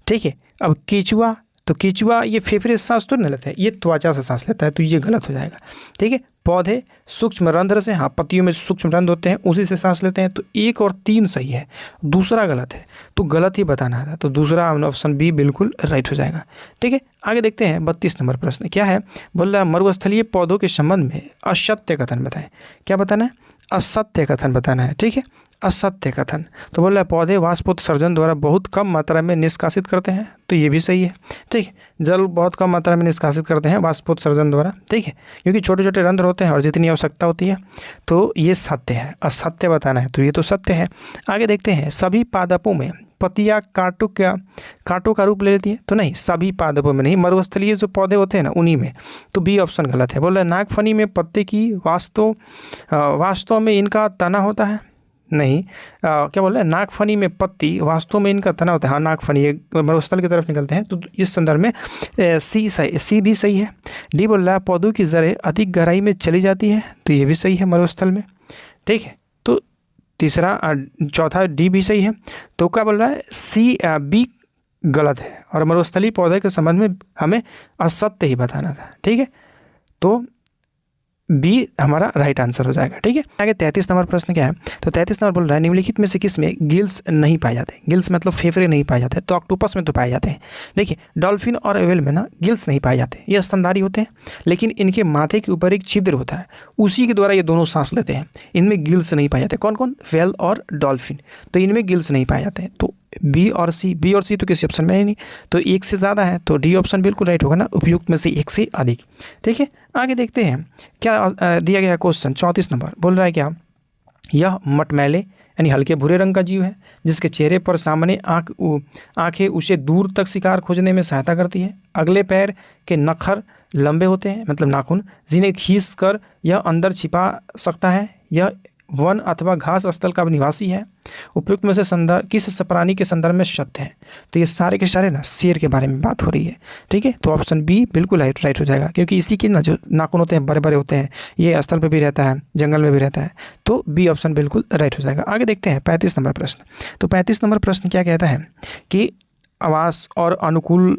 ठीक है, अब केचुआ, तो केचुआ ये फेफड़े से सांस तो नहीं लेता है, ये त्वचा से सांस लेता है। तो ये गलत हो जाएगा। ठीक है, पौधे सूक्ष्म रंध्र से, हाँ पत्तियों में सूक्ष्म रंध्र होते हैं, उसी से सांस लेते हैं। तो 1 और 3 सही है, दूसरा गलत है। तो गलत ही बताना था। तो दूसरा ऑप्शन बी बिल्कुल राइट हो जाएगा। ठीक है, आगे देखते हैं 32 नंबर प्रश्न क्या है। बोल रहा है मरुस्थलीय पौधों के संबंध में असत्य कथन बताएं। क्या बताना है? असत्य कथन बताना है। ठीक है, असत्य कथन। तो बोल रहा है पौधे वाष्पोत्सर्जन द्वारा बहुत कम मात्रा में निष्कासित करते हैं। तो ये भी सही है। ठीक है, जल बहुत कम मात्रा में निष्कासित करते हैं वाष्पोत्सर्जन द्वारा। ठीक है, क्योंकि छोटे छोटे रंध्र होते हैं और जितनी आवश्यकता होती है। तो ये सत्य है, असत्य बताना है। तो ये तो सत्य है। आगे देखते हैं सभी पादपों में पत्तियां कांटों का रूप ले लेती है। तो नहीं, सभी पादपों में नहीं, मरुस्थलीय जो पौधे होते हैं ना उन्हीं में। तो बी ऑप्शन गलत है। बोल रहा है नागफनी में पत्ते की वास्तव में इनका तना होता है। नहीं, क्या बोल रहे हैं नागफनी में पत्ती वास्तव में इनका तना होता है। हाँ, नागफनी ये मरुस्थल की तरफ निकलते हैं। तो इस संदर्भ में सी भी सही है। डी बोल रहा है पौधों की जड़ें अधिक गहराई में चली जाती है। तो ये भी सही है मरुस्थल में। ठीक है, तो चौथा डी भी सही है। तो क्या बोल रहा है बी गलत है और मरुस्थलीय पौधे के संबंध में हमें असत्य ही बताना था। ठीक है, तो बी हमारा राइट आंसर हो जाएगा। ठीक है, आगे 33 नंबर प्रश्न क्या है। तो 33 नंबर बोल रहा है निम्नलिखित में से किस में गिल्स नहीं पाए जाते? गिल्स मतलब फेफड़े नहीं पाए जाते। तो ऑक्टोपस में तो पाए जाते हैं। देखिए डॉल्फिन और व्हेल में ना गिल्स नहीं पाए जाते, ये स्तनधारी होते हैं, लेकिन इनके माथे के ऊपर एक छिद्र होता है, उसी के द्वारा ये दोनों सांस लेते हैं। इनमें गिल्स नहीं पाए जाते। कौन कौन? व्हेल और डॉल्फिन। तो इनमें गिल्स नहीं पाए जाते हैं। तो बी और सी तो किसी ऑप्शन में है नहीं। तो 1 से ज़्यादा है, तो डी ऑप्शन बिल्कुल राइट होगा ना, उपयुक्त में से 1 से अधिक। ठीक है, आगे देखते हैं क्या दिया गया क्वेश्चन 34 नंबर। बोल रहा है क्या यह मटमैले यानी हल्के भूरे रंग का जीव है जिसके चेहरे पर सामने आंखें उसे दूर तक शिकार खोजने में सहायता करती है। अगले पैर के नखर लंबे होते हैं, मतलब नाखून, जिन्हें खींच कर यह अंदर छिपा सकता है। यह वन अथवा घास स्थल का निवासी है। उपयुक्त में से संदर्भ किस प्राणी के संदर्भ में सत्य है? तो ये सारे के सारे ना शेर के बारे में बात हो रही है। ठीक है, तो ऑप्शन बी बिल्कुल राइट हो जाएगा, क्योंकि इसी के ना जो नाखून होते हैं बड़े बड़े होते हैं, ये स्थल पे भी रहता है, जंगल में भी रहता है। तो बी ऑप्शन बिल्कुल राइट हो जाएगा। आगे देखते हैं 35 नंबर प्रश्न। तो 35 नंबर प्रश्न क्या कहता है कि आवास और अनुकूल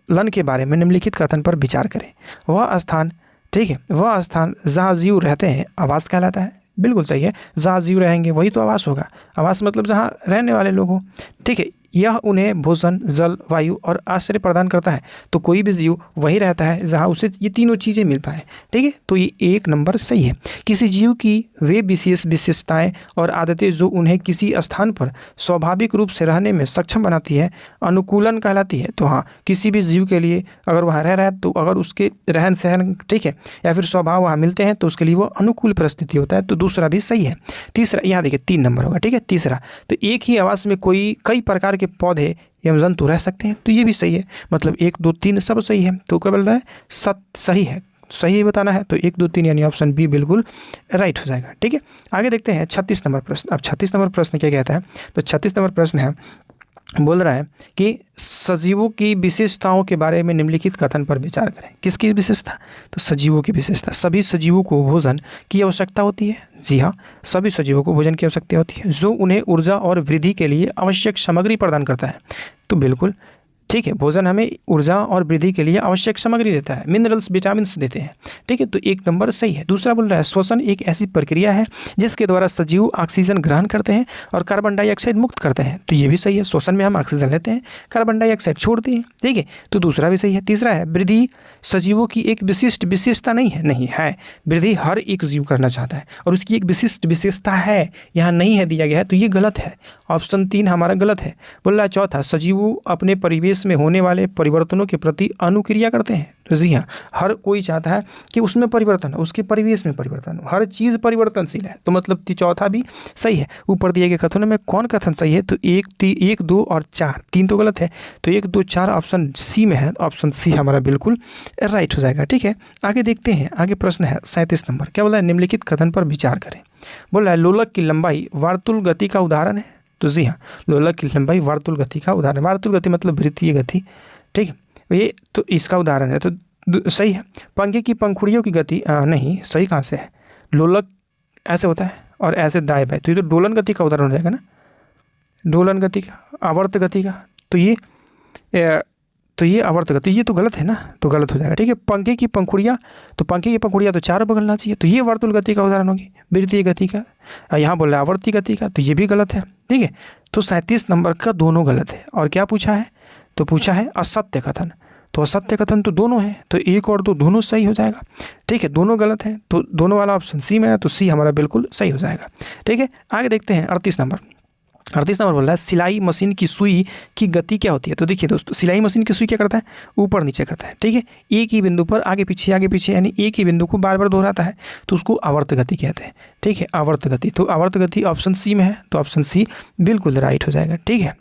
लन के बारे में निम्नलिखित कथन पर विचार करें। वह स्थान, ठीक है, वह स्थान जहाँ जीव रहते हैं आवास कहलाता है। बिल्कुल सही है, जहाँ जीव रहेंगे वही तो आवास होगा। आवास मतलब जहाँ रहने वाले लोग हों, ठीक है। यह उन्हें भोजन, जल, वायु और आश्रय प्रदान करता है। तो कोई भी जीव वही रहता है जहाँ उसे ये तीनों चीज़ें मिल पाए, ठीक है। तो ये 1 नंबर सही है। किसी जीव की वे विशेष विशेषताएं और आदतें जो उन्हें किसी स्थान पर स्वाभाविक रूप से रहने में सक्षम बनाती है, अनुकूलन कहलाती है। तो हाँ, किसी भी जीव के लिए अगर वहाँ रह रहा है तो अगर उसके रहन सहन, ठीक है, या फिर स्वभाव वहाँ मिलते हैं तो उसके लिए वो अनुकूल परिस्थिति होता है। तो दूसरा भी सही है। तीसरा, यहाँ देखिए 3 नंबर होगा, ठीक है। तीसरा, तो एक ही आवास में कई प्रकार के पौधे एवं जंतु रह सकते हैं। तो ये भी सही है, मतलब 1, 2, 3 सब सही है। तो क्या बोल रहा है, सही है, सही बताना है। तो 1, 2, 3 यानी ऑप्शन बी बिल्कुल राइट हो जाएगा, ठीक है। आगे देखते हैं 36 नंबर प्रश्न। अब 36 नंबर प्रश्न क्या कहता है, तो 36 नंबर प्रश्न है, बोल रहा है कि सजीवों की विशेषताओं के बारे में निम्नलिखित कथन पर विचार करें। किसकी विशेषता, तो सजीवों की विशेषता। सभी सजीवों को भोजन की आवश्यकता होती है। जी हाँ, सभी सजीवों को भोजन की आवश्यकता होती है, जो उन्हें ऊर्जा और वृद्धि के लिए आवश्यक सामग्री प्रदान करता है। तो बिल्कुल ठीक है, भोजन हमें ऊर्जा और वृद्धि के लिए आवश्यक सामग्री देता है, मिनरल्स, विटामिन देते हैं, ठीक है। तो 1 नंबर सही है। दूसरा बोल रहा है श्वसन एक ऐसी प्रक्रिया है जिसके द्वारा सजीव ऑक्सीजन ग्रहण करते हैं और कार्बन डाइऑक्साइड मुक्त करते हैं। तो ये भी सही है, श्वसन में हम ऑक्सीजन लेते हैं, कार्बन डाइऑक्साइड छोड़ते हैं, ठीक है। तो दूसरा भी सही है। तीसरा है वृद्धि सजीवों की एक विशिष्ट विशेषता नहीं है। नहीं है, वृद्धि हर एक जीव करना चाहता है और उसकी एक विशिष्ट विशेषता है, यहाँ नहीं है दिया गया है, तो ये गलत है। ऑप्शन 3 हमारा गलत है। बोल रहा है चौथा, सजीव अपने परिवेश में होने वाले परिवर्तनों के प्रति अनुक्रिया करते हैं। तो जी हाँ, हर कोई चाहता है कि उसमें परिवर्तन हो, उसके परिवेश में परिवर्तन हो, हर चीज़ परिवर्तनशील है। तो मतलब चौथा भी सही है। ऊपर दिए गए कथनों में कौन कथन सही है, तो 1, 2 और 4, 3 तो गलत है। तो 1, 2, 4 ऑप्शन सी में है। ऑप्शन सी हमारा बिल्कुल राइट हो जाएगा, ठीक है। आगे देखते हैं, आगे प्रश्न है 37 नंबर। क्या बोला है, निम्नलिखित कथन पर विचार करें। बोल रहा है लोलक की लंबाई वार्तुल गति का उदाहरण है। तो जी हाँ, लोलक की लंबाई वार्तुल गति का उदाहरण। वार्तुल गति मतलब वृत्तीय गति, ठीक है, ये तो इसका उदाहरण है। तो सही है। पंखे की पंखुड़ियों की गति नहीं, सही कहाँ से है, लोलक ऐसे होता है और ऐसे दाएं बाएं, तो ये तो डोलन गति का उदाहरण हो जाएगा ना, डोलन गति का, आवर्त गति का। तो ये आवर्त गति, ये तो गलत है ना, तो गलत हो जाएगा, ठीक है। पंखे की पंखुड़ियाँ, तो पंखे की पंखुड़ियाँ तो चारों बगलना चाहिए, तो ये वार्तुल गति का उदाहरण होगी, वृत्तीय गति का। यहाँ बोल रहा है आवर्ती गति का, तो ये भी गलत है, ठीक है। तो 37 नंबर का दोनों गलत है। और क्या पूछा है, तो पूछा है असत्य कथन। तो असत्य कथन तो दोनों हैं, तो 1 और 2 दोनों सही हो जाएगा, ठीक है। दोनों गलत हैं, तो दोनों वाला ऑप्शन सी में है, तो सी हमारा बिल्कुल सही हो जाएगा, ठीक है। आगे देखते हैं 38 नंबर। 38 नंबर बोल रहा है सिलाई मशीन की सुई की गति क्या होती है। तो देखिए दोस्तों, सिलाई मशीन की सुई क्या करता है, ऊपर नीचे करता है, ठीक है। एक ही बिंदु पर आगे पीछे यानी एक ही बिंदु को बार बार दोहराता है, तो उसको आवर्त गति कहते हैं, ठीक है। आवर्त गति, तो आवर्त गति ऑप्शन सी में है, तो ऑप्शन सी बिल्कुल राइट हो जाएगा, ठीक है।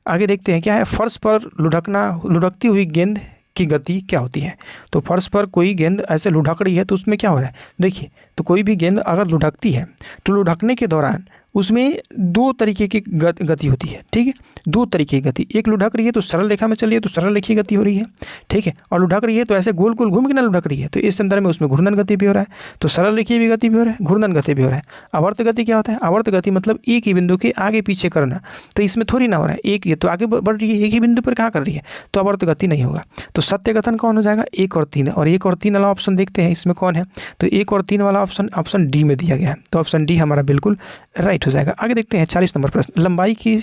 आगे देखते हैं क्या है, फर्श पर लुढ़कती हुई गेंद की गति क्या होती है। तो फर्श पर कोई गेंद ऐसे लुढ़क रही है, तो उसमें क्या हो रहा है, देखिए, तो कोई भी गेंद अगर लुढ़कती है तो लुढ़कने के दौरान उसमें 2 तरीके की गति होती है, ठीक है। 2 तरीके की गति, एक लुढ़क रही है तो सरल रेखा में चल रही है, तो सरल रेखीय गति हो रही है, ठीक है। और लुढ़क रही है तो ऐसे गोल गोल घूम के ना लुढ़क रही है, तो इस संदर्भ में उसमें घूर्णन गति भी हो रहा है, तो सरल रेखीय भी गति भी हो रहा है, घूर्णन गति भी हो रहा है। आवर्त गति क्या होता है, आवर्त गति मतलब एक ही बिंदु के आगे पीछे करना, तो इसमें थोड़ी ना हो रहा है, एक ये तो आगे बढ़ रही है, एक ही बिंदु पर कहाँ कर रही है, तो आवर्त गति नहीं होगा। तो सत्य कथन कौन हो जाएगा, 1 और 3, और 1 और 3 वाला ऑप्शन देखते हैं इसमें कौन है, तो 1 और 3 वाला ऑप्शन डी में दिया गया है, तो ऑप्शन डी हमारा बिल्कुल राइट हो जाएगा। आगे देखते हैं 40 नंबर प्रश्न, लंबाई की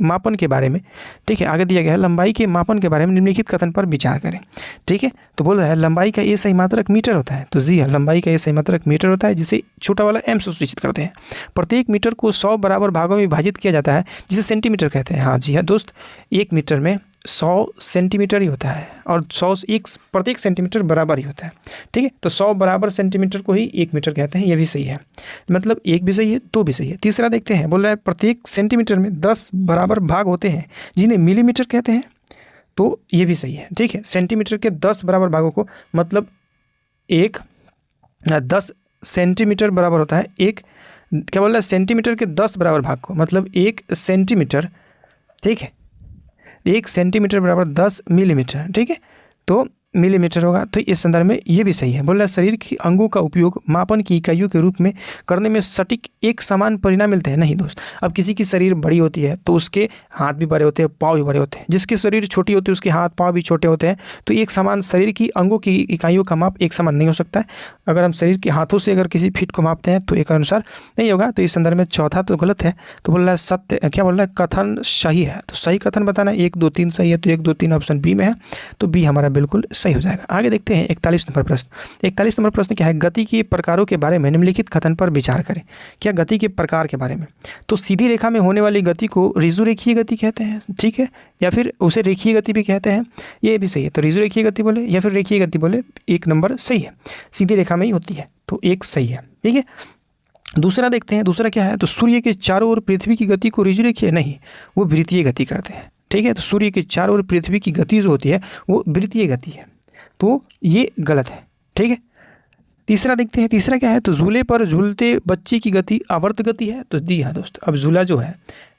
मापन के बारे में, ठीक है। आगे दिया गया है लंबाई के मापन के बारे में निम्नलिखित कथन पर विचार करें, ठीक है। तो बोल रहा है लंबाई का ये सही मात्रक मीटर होता है। तो जी हाँ, लंबाई का ये सही मात्रक मीटर होता है, जिसे छोटा वाला एम से सूचित करते हैं। प्रत्येक मीटर को 100 बराबर भागों में विभाजित किया जाता है, जिसे सेंटीमीटर कहते हैं। हाँ जी हाँ दोस्त, 1 मीटर में 100 सेंटीमीटर ही होता है, और 100 प्रत्येक सेंटीमीटर बराबर ही होता है, ठीक है। तो 100 बराबर सेंटीमीटर को ही 1 मीटर कहते हैं, ये भी सही है, मतलब 1 भी सही है, 2 भी सही है। तीसरा देखते हैं, बोल रहा है प्रत्येक सेंटीमीटर में 10 बराबर भाग होते हैं, जिन्हें मिलीमीटर कहते हैं, तो ये भी सही है, ठीक है। सेंटीमीटर के 10 बराबर भागों को, मतलब 10 सेंटीमीटर बराबर होता है, क्या बोल रहा है, सेंटीमीटर के 10 बराबर भाग को, मतलब 1 सेंटीमीटर, ठीक है, 1 सेंटीमीटर बराबर 10 मिलीमीटर, ठीक है। तो मिलीमीटर होगा। तो इस संदर्भ में ये भी सही है। बोल रहा है शरीर के अंगों का उपयोग मापन की इकाइयों के रूप में करने में सटीक एक समान परिणाम मिलते हैं नहीं दोस्त। अब किसी की शरीर बड़ी होती है तो उसके हाथ भी बड़े होते हैं, पाँव भी बड़े होते हैं। जिसकी शरीर छोटी होती है उसके हाथ पाँव भी छोटे होते हैं। तो एक समान शरीर की अंगों की इकाइयों का माप एक समान नहीं हो सकता है। अगर हम शरीर के हाथों से अगर किसी फीट को मापते हैं तो एक अनुसार नहीं होगा। तो इस संदर्भ में चौथा तो गलत है। तो बोल रहा है सत्य, क्या बोल रहा है, कथन सही है। तो सही कथन बताना 1 2 3 सही है। तो 1 2 3 ऑप्शन बी में है। तो बी हमारा बिल्कुल सही हो जाएगा। आगे देखते हैं 41 नंबर प्रश्न। 41 नंबर प्रश्न क्या है, गति के प्रकारों के बारे में निम्नलिखित कथन पर विचार करें। क्या गति के प्रकार के बारे में, तो सीधी रेखा में होने वाली गति को ऋजुरेखीय गति कहते हैं, ठीक है, या फिर उसे रेखीय गति भी कहते हैं। ये भी सही है। तो ऋजुरेखीय गति बोले या फिर रेखीय गति बोले, 1 नंबर सही है। सीधी रेखा में ही होती है तो 1 सही है, ठीक है। दूसरा देखते हैं, दूसरा क्या है, तो सूर्य के चारों ओर पृथ्वी की गति को ऋजुरेखीय नहीं, वो वृत्तीय गति करते हैं, ठीक है। तो सूर्य के चारों ओर पृथ्वी की गति जो होती है वो वृत्तीय गति है। तो ये गलत है, ठीक है। तीसरा देखते हैं, तीसरा क्या है, तो झूले पर झूलते बच्चे की गति आवर्त गति है। तो दी है दोस्त। अब झूला जो है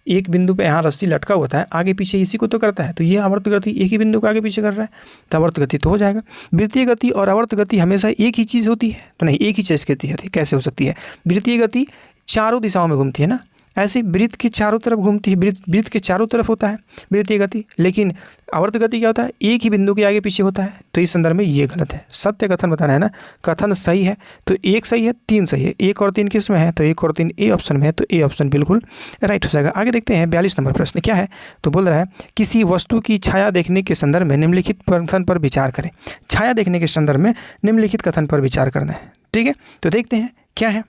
एक बिंदु पे यहाँ रस्सी लटका होता है, आगे पीछे इसी को तो करता है। तो ये आवर्त गति एक ही बिंदु को आगे पीछे कर रहा है, तो आवर्त गति तो हो जाएगा। वृत्तीय गति और आवर्त गति हमेशा एक ही चीज़ होती है? तो नहीं, एक ही चीज़ कहती है, कैसे हो सकती है? वृत्तीय गति चारों दिशाओं में घूमती है ना, ऐसे वृत्त के चारों तरफ घूमती है, वृत्त के चारों तरफ होता है वृत्तीय गति। लेकिन आवर्त गति क्या होता है, एक ही बिंदु के आगे पीछे होता है। तो इस संदर्भ में ये गलत है। सत्य कथन बताना है ना, कथन सही है। तो 1 सही है, 3 सही है। 1 और 3 किस में है, तो 1 और 3 ए ऑप्शन में है। तो ए ऑप्शन बिल्कुल राइट हो जाएगा। आगे देखते हैं 42 नंबर प्रश्न क्या है, तो बोल रहा है किसी वस्तु की छाया देखने के संदर्भ में निम्नलिखित कथन पर विचार करें। छाया देखने के संदर्भ में निम्नलिखित कथन पर विचार करना है, ठीक है। तो देखते हैं क्या है,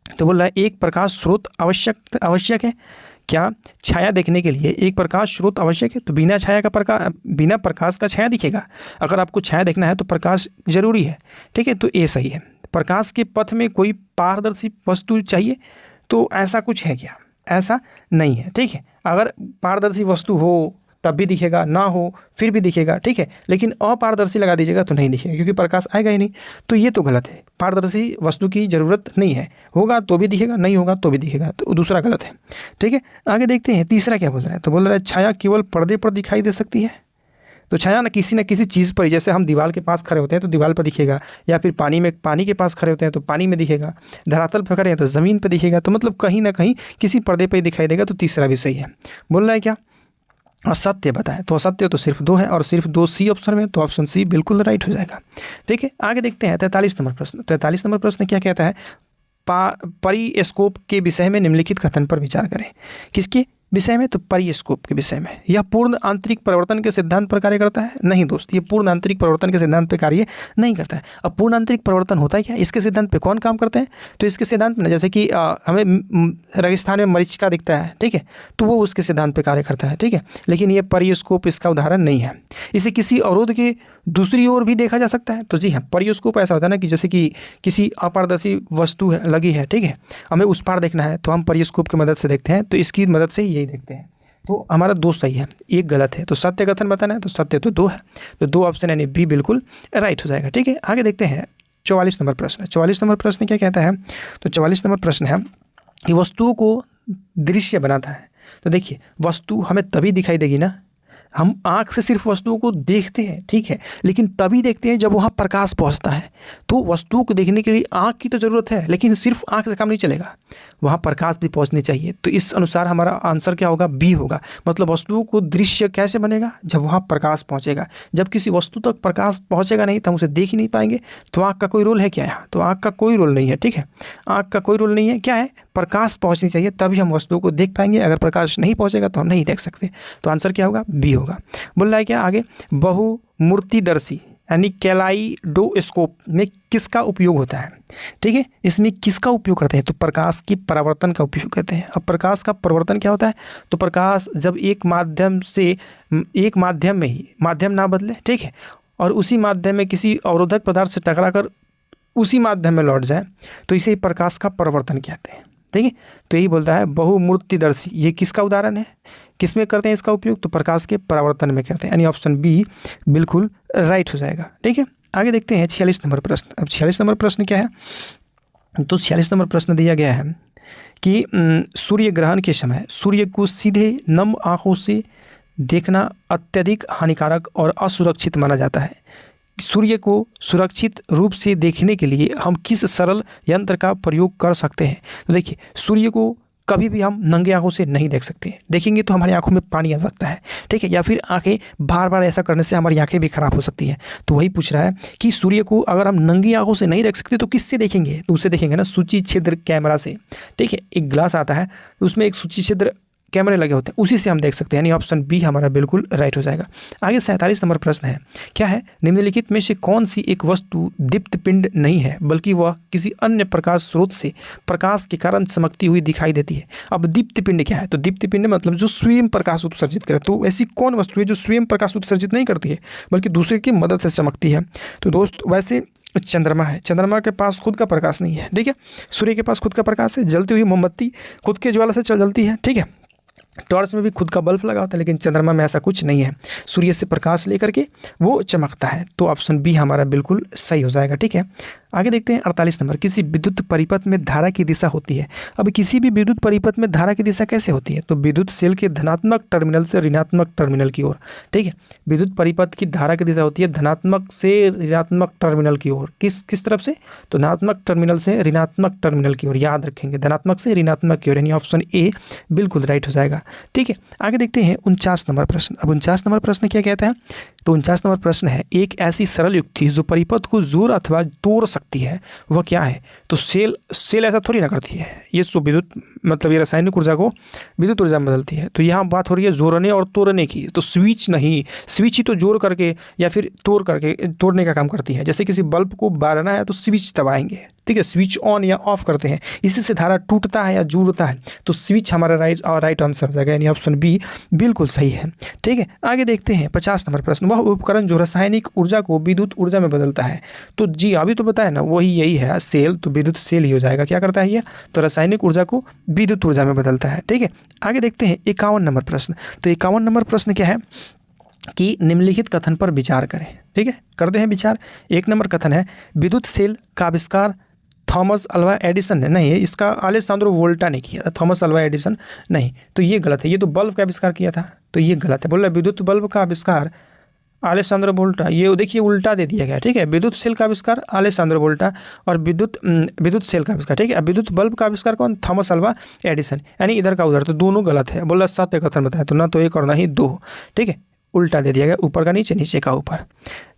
तो बोल रहा है एक प्रकाश स्रोत आवश्यक है। क्या छाया देखने के लिए एक प्रकाश स्रोत आवश्यक है? तो बिना प्रकाश का छाया दिखेगा? अगर आपको छाया देखना है तो प्रकाश जरूरी है, ठीक है। तो ए सही है। प्रकाश के पथ में कोई पारदर्शी वस्तु चाहिए? तो ऐसा कुछ है क्या? ऐसा नहीं है, ठीक है। अगर पारदर्शी वस्तु हो तब भी दिखेगा, ना हो फिर भी दिखेगा, ठीक है। लेकिन अपारदर्शी लगा दीजिएगा तो नहीं दिखेगा, क्योंकि प्रकाश आएगा ही नहीं। तो ये तो गलत है। पारदर्शी वस्तु की ज़रूरत नहीं है, होगा तो भी दिखेगा, नहीं होगा तो भी दिखेगा। तो दूसरा गलत है, ठीक है। आगे देखते हैं तीसरा क्या बोल रहा है, तो बोल रहा है छाया केवल पर्दे पर दिखाई दे सकती है। तो छाया ना किसी चीज़ पर, जैसे हम दीवार के पास खड़े होते हैं तो दीवार पर दिखेगा, या फिर पानी के पास खड़े होते हैं तो पानी में दिखेगा, धरातल पर खड़े हैं तो ज़मीन पर दिखेगा। तो मतलब कहीं ना कहीं किसी पर्दे पर ही दिखाई देगा। तो तीसरा भी सही है। बोल रहा है क्या, असत्य बताएं। तो असत्य तो सिर्फ 2 है, और सिर्फ 2 सी ऑप्शन में, तो ऑप्शन सी बिल्कुल राइट हो जाएगा, ठीक है। आगे देखते हैं 43 नंबर प्रश्न। 43 नंबर प्रश्न क्या कहता है, परिस्कोप के विषय में निम्नलिखित कथन पर विचार करें। किसके विषय में, तो परिस्कोप के विषय में। यह पूर्ण आंतरिक परिवर्तन के सिद्धांत पर कार्य करता है? नहीं दोस्त, ये पूर्ण आंतरिक परिवर्तन के सिद्धांत पर कार्य नहीं करता है। अब पूर्ण आंतरिक परिवर्तन होता है क्या, इसके सिद्धांत पे कौन काम करते हैं? तो इसके सिद्धांत में जैसे कि हमें रेगिस्तान में मरीचिका दिखता है, ठीक है, तो वो उसके सिद्धांत पे कार्य करता है, ठीक है। लेकिन ये परिस्कोप इसका उदाहरण नहीं है। इसे किसी अवरोध के दूसरी ओर भी देखा जा सकता है। तो जी हाँ, परिस्कोप ऐसा होता है ना कि जैसे कि किसी अपारदर्शी वस्तु लगी है, ठीक है, हमें उस पार देखना है तो हम परिस्कोप की मदद से देखते हैं। तो इसकी मदद से यही देखते हैं। तो हमारा 2 सही है, 1 गलत है। तो सत्य कथन बताना है, तो सत्य तो 2 है। तो 2 ऑप्शन यानी बी बिल्कुल राइट हो जाएगा, ठीक है। आगे देखते हैं 44 नंबर प्रश्न। 44 नंबर प्रश्न क्या कहता है, तो 44 नंबर प्रश्न है कि वस्तुओं को दृश्य बनाता है। तो देखिए, वस्तु हमें तभी दिखाई देगी ना, हम आँख से सिर्फ वस्तुओं को देखते हैं, ठीक है, लेकिन तभी देखते हैं जब वहाँ प्रकाश पहुँचता है। तो वस्तुओं को देखने के लिए आँख की तो ज़रूरत है, लेकिन सिर्फ आँख से काम नहीं चलेगा, वहाँ प्रकाश भी पहुँचनी चाहिए। तो इस अनुसार हमारा आंसर क्या होगा, बी होगा। मतलब वस्तुओं को दृश्य कैसे बनेगा, जब वहाँ प्रकाश पहुँचेगा। जब किसी वस्तु तक प्रकाश पहुँचेगा नहीं तो हम उसे देख ही नहीं पाएंगे। तो आँख का कोई रोल है क्या यहाँ, तो आँख का कोई रोल नहीं है, ठीक है। आँख का कोई रोल नहीं है, क्या है, प्रकाश पहुँचनी चाहिए तभी हम वस्तुओं को देख पाएंगे। अगर प्रकाश नहीं पहुँचेगा तो हम नहीं देख सकते। तो आंसर क्या होगा, बी होगा। बोल रहा है क्या आगे, बहुमूर्तिदर्शी यानी कैलाइडोस्कोप में किसका उपयोग होता है, ठीक है। इसमें किसका उपयोग करते हैं, तो प्रकाश की परावर्तन का उपयोग करते हैं। अब प्रकाश का परावर्तन क्या होता है, तो प्रकाश जब एक माध्यम में ही माध्यम ना बदले, ठीक है, और उसी माध्यम में किसी अवरोधक पदार्थ से टकराकर उसी माध्यम में लौट जाए, तो इसे प्रकाश का परावर्तन कहते हैं, ठीक है। तो यही बोलता है बहुमूर्तिदर्शी। ये किसका उदाहरण है, किस में करते हैं इसका उपयोग, तो प्रकाश के परावर्तन में करते हैं, यानी ऑप्शन बी बिल्कुल राइट हो जाएगा, ठीक है। आगे देखते हैं 46 नंबर प्रश्न। अब 46 नंबर प्रश्न क्या है, तो 46 नंबर प्रश्न दिया गया है कि सूर्य ग्रहण के समय सूर्य को सीधे नम आँखों से देखना अत्यधिक हानिकारक और असुरक्षित माना जाता है। सूर्य को सुरक्षित रूप से देखने के लिए हम किस सरल यंत्र का प्रयोग कर सकते हैं? तो देखिए, सूर्य को कभी भी हम नंगे आंखों से नहीं देख सकते, देखेंगे तो हमारी आंखों में पानी आ सकता है, ठीक है, या फिर आंखें बार बार ऐसा करने से हमारी आंखें भी खराब हो सकती हैं। तो वही पूछ रहा है कि सूर्य को अगर हम नंगी आंखों से नहीं देख सकते तो किससे देखेंगे? तो उसे देखेंगे ना सूची छिद्र कैमरा से, ठीक है। एक ग्लास आता है, उसमें एक सूची छिद्र कैमरे लगे होते हैं, उसी से हम देख सकते हैं, यानी ऑप्शन बी हमारा बिल्कुल राइट हो जाएगा। आगे 47 नंबर प्रश्न है, क्या है? निम्नलिखित में से कौन सी एक वस्तु दीप्त पिंड नहीं है बल्कि वह किसी अन्य प्रकाश स्रोत से प्रकाश के कारण चमकती हुई दिखाई देती है? अब दीप्त पिंड क्या है? तो दीप्त पिंड मतलब जो स्वयं प्रकाश उत्सर्जित करे। तो ऐसी कौन वस्तु है जो स्वयं प्रकाश उत्सर्जित नहीं करती है बल्कि दूसरे की मदद से चमकती है? तो दोस्त वैसे चंद्रमा है। चंद्रमा के पास खुद का प्रकाश नहीं है, ठीक है। सूर्य के पास खुद का प्रकाश है, जलती हुई मोमबत्ती खुद के ज्वाला से जलती है, ठीक है। टॉर्च में भी खुद का बल्ब लगा होता है, लेकिन चंद्रमा में ऐसा कुछ नहीं है, सूर्य से प्रकाश लेकर के वो चमकता है। तो ऑप्शन बी हमारा बिल्कुल सही हो जाएगा, ठीक है। आगे देखते हैं 48 नंबर, किसी विद्युत परिपथ में धारा की दिशा होती है। अब किसी भी विद्युत परिपथ में धारा की दिशा कैसे होती है? तो विद्युत सेल के धनात्मक टर्मिनल से ऋणात्मक टर्मिनल की ओर, ठीक है। विद्युत परिपथ की धारा की दिशा होती है धनात्मक से ऋणात्मक टर्मिनल की ओर। किस तरफ से? तो धनात्मक टर्मिनल से ऋणात्मक टर्मिनल की ओर, याद रखेंगे, धनात्मक से ऋणात्मक की ओर, यानी ऑप्शन ए बिल्कुल राइट हो जाएगा, ठीक है। आगे देखते हैं 49 नंबर प्रश्न। अब 49 नंबर प्रश्न क्या कहता है? तो 49 नंबर प्रश्न है, एक ऐसी सरल युक्ति जो परिपथ को जोड़ अथवा तोड़ सकती है, वह क्या है? तो सेल ऐसा थोड़ी ना करती है, ये तो विद्युत मतलब ये रासायनिक ऊर्जा को विद्युत ऊर्जा में बदलती है। तो यहाँ बात हो रही है जोड़ने और तोड़ने की, तो स्विच नहीं, स्विच ही तो जोड़ करके या फिर तोड़ करके तोड़ने का काम करती है। जैसे किसी बल्ब को बारना है तो स्विच दबाएंगे, ठीक है, स्विच ऑन या ऑफ करते हैं, इसी से धारा टूटता है या जुड़ता है। तो स्विच हमारा राइट आंसर हो जाएगा, यानी ऑप्शन बी बिल्कुल सही है, ठीक है। आगे देखते हैं 50 नंबर प्रश्न, वह उपकरण जो रासायनिक ऊर्जा को विद्युत ऊर्जा में बदलता है। तो जी अभी तो बताया ना, वही यही है सेल, तो विद्युत सेल ही हो जाएगा। क्या करता है ये? तो रासायनिक ऊर्जा को विद्युत ऊर्जा में बदलता है, ठीक है। आगे देखते हैं 51 नंबर प्रश्न। तो 51 नंबर प्रश्न क्या है कि निम्नलिखित कथन पर विचार करें, ठीक है, करते हैं विचार। 1 नंबर कथन है, विद्युत सेल का आविष्कार थॉमस अल्वा एडिसन ने नहीं है, इसका अलेसांद्रो वोल्टा ने किया था, थॉमस अल्वा एडिसन नहीं, तो ये गलत है। ये तो बल्ब का आविष्कार किया था, तो ये गलत है। बोल रहा विद्युत बल्ब का आविष्कार अलेसांद्रो वोल्टा, ये देखिए उल्टा दे दिया गया, ठीक है। विद्युत सेल का आविष्कार अलेसांद्रो वोल्टा और विद्युत सेल का आविष्कार, ठीक है। विद्युत बल्ब का आविष्कार कौन? थॉमस अल्वा एडिसन, यानी इधर का उधर, तो दोनों गलत है। बोला सत्य कथन बताया, तो ना तो एक और ना ही दो, ठीक है, उल्टा दे दिया गया, ऊपर का नीचे, नीचे का ऊपर।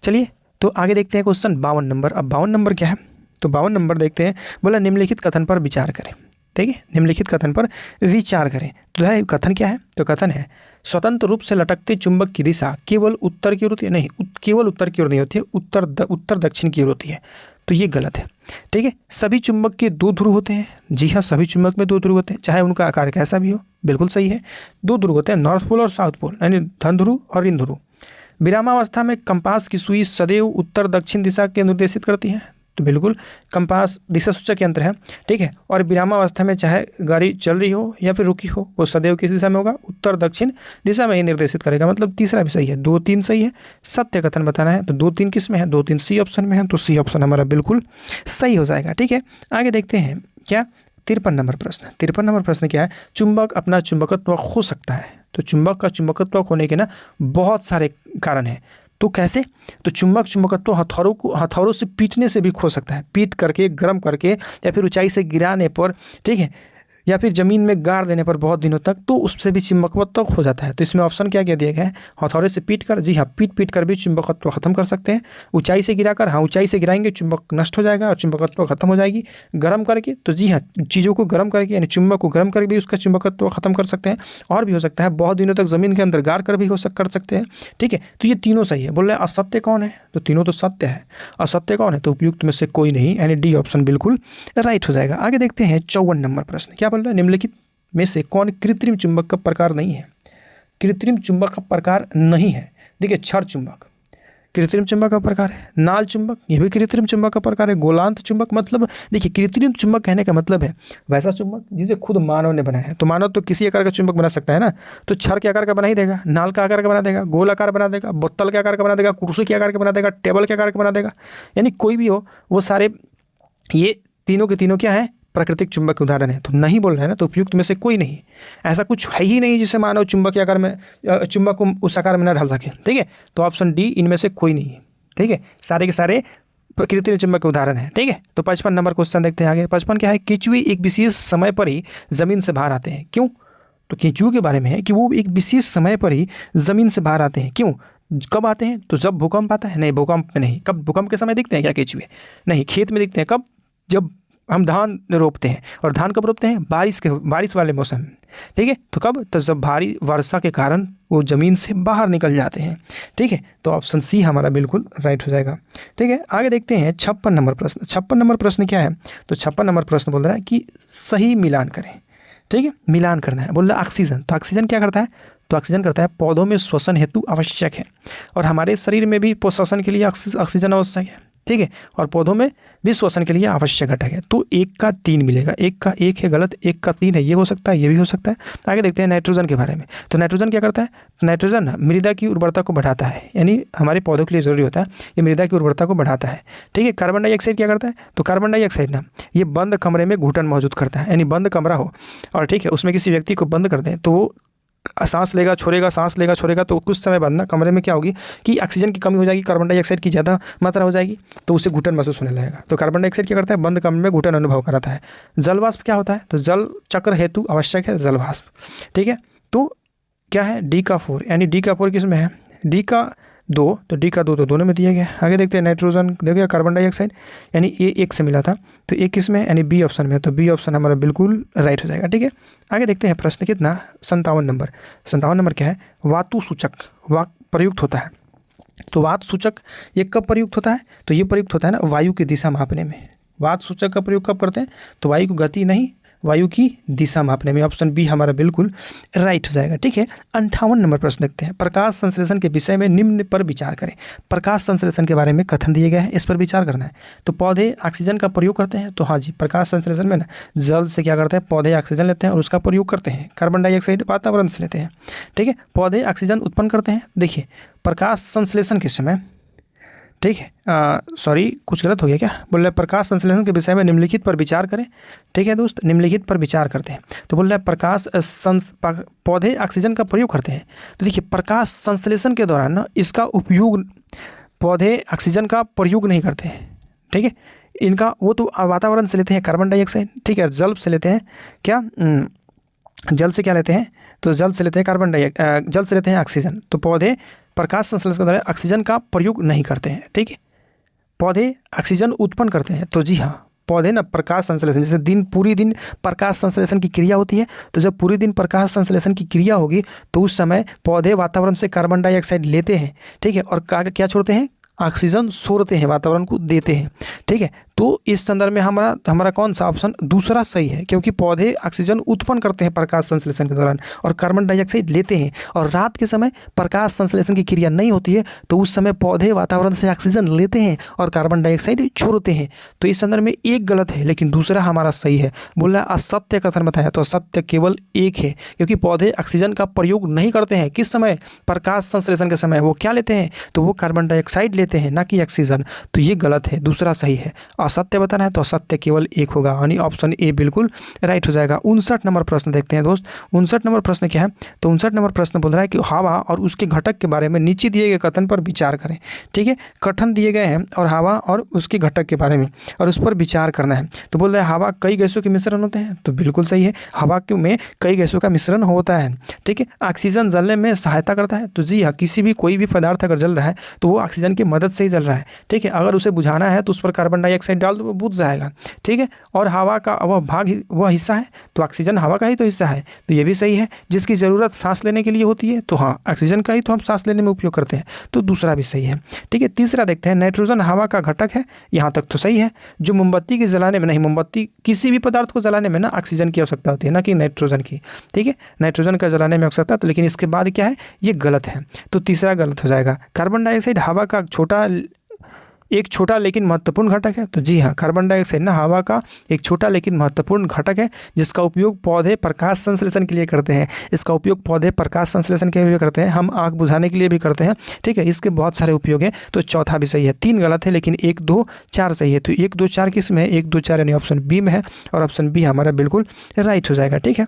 चलिए तो आगे देखते हैं क्वेश्चन 52 नंबर। अब 52 नंबर क्या है? तो 52 नंबर देखते हैं, बोला निम्नलिखित कथन पर विचार करें, ठीक है, निम्नलिखित कथन पर विचार करें। तो कथन क्या है? तो कथन है, स्वतंत्र रूप से लटकते चुंबक की दिशा केवल उत्तर की ओर होती है, नहीं, केवल उत्तर की ओर नहीं होती है, उत्तर दक्षिण की ओर होती है। तो ये गलत है, ठीक है। सभी चुंबक के 2 ध्रुव होते हैं, जी हाँ, सभी चुंबक में 2 ध्रुव होते हैं, चाहे उनका आकार कैसा भी हो, बिल्कुल सही है। 2 ध्रुव होते हैं, नॉर्थ पोल और साउथ पोल, यानी धन ध्रुव और ऋण ध्रुव। विरामावस्था में कंपास की सुई सदैव उत्तर दक्षिण दिशा के निर्देशित करती है, तो बिल्कुल कंपास दिशा सूचक यंत्र है, ठीक है। और विरामावस्था में चाहे गाड़ी चल रही हो या फिर रुकी हो, वो सदैव किस दिशा में होगा? उत्तर दक्षिण दिशा में ही निर्देशित करेगा। मतलब तीसरा भी सही है, 2, 3 सही है। सत्य कथन बताना है तो 2, 3 किस में है? 2, 3 सी ऑप्शन में है, तो सी ऑप्शन हमारा बिल्कुल सही हो जाएगा, ठीक है। आगे देखते हैं क्या 53 नंबर प्रश्न। 53 नंबर प्रश्न क्या है? चुंबक अपना चुंबकत्व खो सकता है। तो चुंबक का चुंबकत्व खोने के ना बहुत सारे कारण हैं, तो कैसे? तो चुंबकत्व हथौड़ों से पीटने से भी खो सकता है, पीट करके, गर्म करके, या फिर ऊंचाई से गिराने पर, ठीक है, या फिर ज़मीन में गाड़ देने पर बहुत दिनों तक, तो उससे भी चुंबकत्व हो जाता है। तो इसमें ऑप्शन क्या दिया गया है? हथौड़े से पीट कर, जी हाँ, पीट कर भी चुंबकत्व खत्म कर सकते हैं। ऊंचाई से गिराकर, हाँ, ऊंचाई से गिराएंगे चुंबक नष्ट हो जाएगा और चुंबकत्व खत्म हो जाएगी। गर्म करके, तो जी हाँ, चीज़ों को गर्म करके, यानी चुंबक को गर्म करके भी उसका चुंबकत्व खत्म कर सकते हैं। और भी हो सकता है बहुत दिनों तक ज़मीन के अंदर गाड़ कर भी कर सकते हैं, ठीक है। तो ये तीनों सही है। बोल रहे असत्य कौन है? तो तीनों तो सत्य है। असत्य कौन है? तो उपयुक्त में से कोई नहीं, यानी डी ऑप्शन बिल्कुल राइट हो जाएगा। आगे देखते हैं 54 नंबर प्रश्न। क्या बोल रहा है? निम्नलिखित में से कौन कृत्रिम चुंबक का प्रकार नहीं है? कृत्रिम चुंबक का प्रकार नहीं है, देखिए, क्षर चुंबक कृत्रिम चुंबक का प्रकार है, नाल चुंबक ये भी कृत्रिम चुंबक का प्रकार है, गोलांत चुंबक, मतलब देखिए कृत्रिम चुंबक कहने का मतलब है वैसा चुंबक जिसे खुद मानव ने बनाया है। तो मानव तो किसी आकार का चुंबक बना सकता है ना, तो क्षर के आकार का बना ही देगा, नाल का आकार का बना देगा, गोल आकार बना देगा, बोतल के आकार का बना देगा, कुर्सी के आकार का बना देगा, टेबल के आकार का बना देगा, यानी कोई भी हो, वो सारे ये तीनों के तीनों क्या है? प्राकृतिक चुंबक के उदाहरण है। तो नहीं बोल रहे हैं ना, तो उपयुक्त में से कोई नहीं, ऐसा कुछ है ही नहीं जिसे मानव चुंबक के आकार में, चुंबक को उस आकार में न ढाल सके, ठीक है। तो ऑप्शन डी इनमें से कोई नहीं है, ठीक है, सारे के सारे कृत्रिम चुंबक के उदाहरण है। ठीक है, तो 55 नंबर क्वेश्चन देखते हैं आगे। 55 क्या है, केंचुए एक विशेष समय पर ही जमीन से बाहर आते हैं, क्यों? तो केंचुओं के बारे में है कि वो एक विशेष समय पर ही जमीन से बाहर आते हैं, क्यों? कब आते हैं? तो जब भूकंप आता है, नहीं भूकंप में नहीं। कब? भूकंप के समय दिखते हैं क्या केंचुए? नहीं। खेत में दिखते हैं कब? जब हम धान रोपते हैं। और धान कब रोपते हैं? बारिश वाले मौसम में। ठीक है, तो कब? तो जब भारी वर्षा के कारण वो ज़मीन से बाहर निकल जाते हैं। ठीक है, तो ऑप्शन सी हमारा बिल्कुल राइट हो जाएगा। ठीक है, आगे देखते हैं 56 नंबर प्रश्न। 56 नंबर प्रश्न क्या है? तो 56 नंबर प्रश्न बोल रहा है कि सही मिलान करें। ठीक है, मिलान करना है। बोल रहा है ऑक्सीजन। तो ऑक्सीजन क्या करता है? तो ऑक्सीजन करता है पौधों में श्वसन हेतु आवश्यक है, और हमारे शरीर में भी श्वसन के लिए ऑक्सीजन आवश्यक है। ठीक है, और पौधों में भी श्वसन के लिए आवश्यक घटक है। तो 1 का 3 मिलेगा। 1 का 1 है गलत, 1 का 3 है, ये हो सकता है, ये भी हो सकता है। आगे देखते हैं नाइट्रोजन के बारे में। तो नाइट्रोजन क्या करता है? नाइट्रोजन मृदा की उर्वरता को बढ़ाता है, यानी हमारे पौधों के लिए जरूरी होता है, ये मृदा की उर्वरता को बढ़ाता है। ठीक है, कार्बन डाइऑक्साइड क्या करता है? तो कार्बन डाइऑक्साइड ना ये बंद कमरे में घुटन मौजूद करता है, यानी बंद कमरा हो और ठीक है उसमें किसी व्यक्ति को बंद कर दें तो वो सांस लेगा छोड़ेगा, सांस लेगा छोड़ेगा, तो कुछ समय बाद ना कमरे में क्या होगी कि ऑक्सीजन की कमी हो जाएगी, कार्बन डाइऑक्साइड की ज़्यादा मात्रा हो जाएगी, तो उससे घुटन महसूस होने लगेगा। तो कार्बन डाइऑक्साइड क्या करता है? बंद कमरे में घुटन अनुभव कराता है। जलवाष्प क्या होता है? तो जल चक्र हेतु आवश्यक है जलवाष्प। ठीक है, तो क्या है? डी का 4, यानी डी का 4 किस में है? डी का 2, तो डी का 2 तो दोनों में दिया गया। आगे देखते हैं नाइट्रोजन, देखिए कार्बन डाइऑक्साइड, यानी ये 1 से मिला था, तो 1 किस में? यानी बी ऑप्शन में, तो बी ऑप्शन हमारा बिल्कुल राइट हो जाएगा। ठीक है, आगे देखते हैं प्रश्न कितना 57 नंबर। 57 नंबर क्या है? वातु सूचक प्रयुक्त होता है। तो वात सूचक ये कब प्रयुक्त होता है? तो ये प्रयुक्त होता है ना वायु की दिशा मापने में। वात सूचक का प्रयोग कब करते हैं? तो वायु की गति नहीं, वायु की दिशा मापने में। ऑप्शन बी हमारा बिल्कुल राइट हो जाएगा। ठीक है, 58 नंबर प्रश्न देखते हैं। प्रकाश संश्लेषण के विषय में निम्न पर विचार करें। प्रकाश संश्लेषण के बारे में कथन दिए गए हैं, इस पर विचार करना है। तो पौधे ऑक्सीजन का प्रयोग करते हैं, तो हाँ जी, प्रकाश संश्लेषण में ना जल से क्या करते हैं? पौधे ऑक्सीजन लेते हैं और उसका प्रयोग करते हैं। कार्बन डाइऑक्साइड वातावरण से लेते हैं। ठीक है, पौधे ऑक्सीजन उत्पन्न करते हैं। देखिए प्रकाश संश्लेषण के समय, ठीक है, सॉरी कुछ गलत हो गया क्या? बोल रहा है प्रकाश संश्लेषण के विषय में निम्नलिखित पर विचार करें। ठीक है दोस्त, निम्नलिखित पर विचार करते हैं। तो बोल रहा है पौधे ऑक्सीजन का प्रयोग करते हैं। तो देखिए प्रकाश संश्लेषण के दौरान ना इसका उपयोग, पौधे ऑक्सीजन का प्रयोग नहीं करते हैं। ठीक है, इनका वो तो वातावरण से लेते हैं कार्बन डाइऑक्साइड। ठीक है, जल से लेते हैं क्या? जल से क्या लेते हैं? तो जल से लेते हैं जल से लेते हैं ऑक्सीजन। तो पौधे प्रकाश संश्लेषण के दौरान ऑक्सीजन का प्रयोग नहीं करते हैं। ठीक है, पौधे ऑक्सीजन उत्पन्न करते हैं। तो जी हाँ, पौधे ना प्रकाश संश्लेषण, जैसे पूरी दिन प्रकाश संश्लेषण की क्रिया होती है, तो जब पूरी दिन प्रकाश संश्लेषण की क्रिया होगी तो उस समय पौधे वातावरण से कार्बन डाइऑक्साइड लेते हैं। ठीक है, और क्या छोड़ते हैं? ऑक्सीजन छोड़ते हैं, वातावरण को देते हैं। ठीक है, तो इस संदर्भ में हमारा कौन सा ऑप्शन? दूसरा सही है, क्योंकि पौधे ऑक्सीजन उत्पन्न करते हैं प्रकाश संश्लेषण के दौरान और कार्बन डाइऑक्साइड लेते हैं, और रात के समय प्रकाश संश्लेषण की क्रिया नहीं होती है, तो उस समय पौधे वातावरण से ऑक्सीजन लेते हैं और कार्बन डाइऑक्साइड छोड़ते हैं। तो इस संदर्भ में एक गलत है, लेकिन दूसरा हमारा सही है। बोला असत्य कथन बताया, तो असत्य केवल एक है, क्योंकि पौधे ऑक्सीजन का प्रयोग नहीं करते हैं। किस समय? प्रकाश संश्लेषण के समय वो क्या लेते हैं? तो वो कार्बन डाइऑक्साइड लेते हैं, ना कि ऑक्सीजन। तो ये गलत है, दूसरा सही है। असत्य बताना है तो असत्य केवल एक होगा, यानी ऑप्शन ए बिल्कुल राइट हो जाएगा। 59 नंबर प्रश्न देखते हैं दोस्त। 59 नंबर प्रश्न क्या है? तो 59 नंबर प्रश्न बोल रहा है कि हवा और उसके घटक के बारे में नीचे दिए गए कथन पर विचार करें। ठीक है, कथन दिए गए हैं और हवा और उसके घटक के बारे में और उस पर विचार करना है। तो बोल रहा है हवा कई गैसों के मिश्रण होते हैं, तो बिल्कुल सही है, हवा में कई गैसों का मिश्रण होता है। ठीक है, ऑक्सीजन जलने में सहायता करता है, तो जी हाँ, कोई भी पदार्थ अगर जल रहा है तो वो ऑक्सीजन की मदद से ही जल रहा है। ठीक है, अगर उसे बुझाना है तो उस पर कार्बन डाइऑक्साइड डाल दो, वो बुझ जाएगा। ठीक है, और हवा का वह हिस्सा है, तो ऑक्सीजन हवा का ही तो हिस्सा है, तो ये भी सही है। जिसकी ज़रूरत सांस लेने के लिए होती है, तो हाँ ऑक्सीजन का ही तो हम सांस लेने में उपयोग करते हैं, तो दूसरा भी सही है। ठीक है, तीसरा देखते हैं, नाइट्रोजन हवा का घटक है, यहाँ तक तो सही है। जो मोमबत्ती के जलाने में, नहीं, मोमबत्ती किसी भी पदार्थ को जलाने में ना ऑक्सीजन की आवश्यकता होती है, ना कि नाइट्रोजन की। ठीक है, नाइट्रोजन का जलाने में आवश्यकता, तो लेकिन इसके बाद क्या है? ये गलत है, तो तीसरा गलत हो जाएगा। कार्बन डाइऑक्साइड हवा का एक छोटा लेकिन महत्वपूर्ण घटक है, तो जी हाँ, कार्बन डाइऑक्साइड ना हवा का एक छोटा लेकिन महत्वपूर्ण घटक है, जिसका उपयोग पौधे प्रकाश संश्लेषण के लिए करते हैं। इसका उपयोग पौधे प्रकाश संश्लेषण के लिए करते हैं, हम आग बुझाने के लिए भी करते हैं। ठीक है, इसके बहुत सारे उपयोग हैं, तो चौथा भी सही है। 3 गलत है, लेकिन 1, 2, 4 सही है। तो 1, 2, 4 किस में है? 1, 2, 4 यानी ऑप्शन बी में है, और ऑप्शन बी हमारा बिल्कुल राइट हो जाएगा। ठीक है,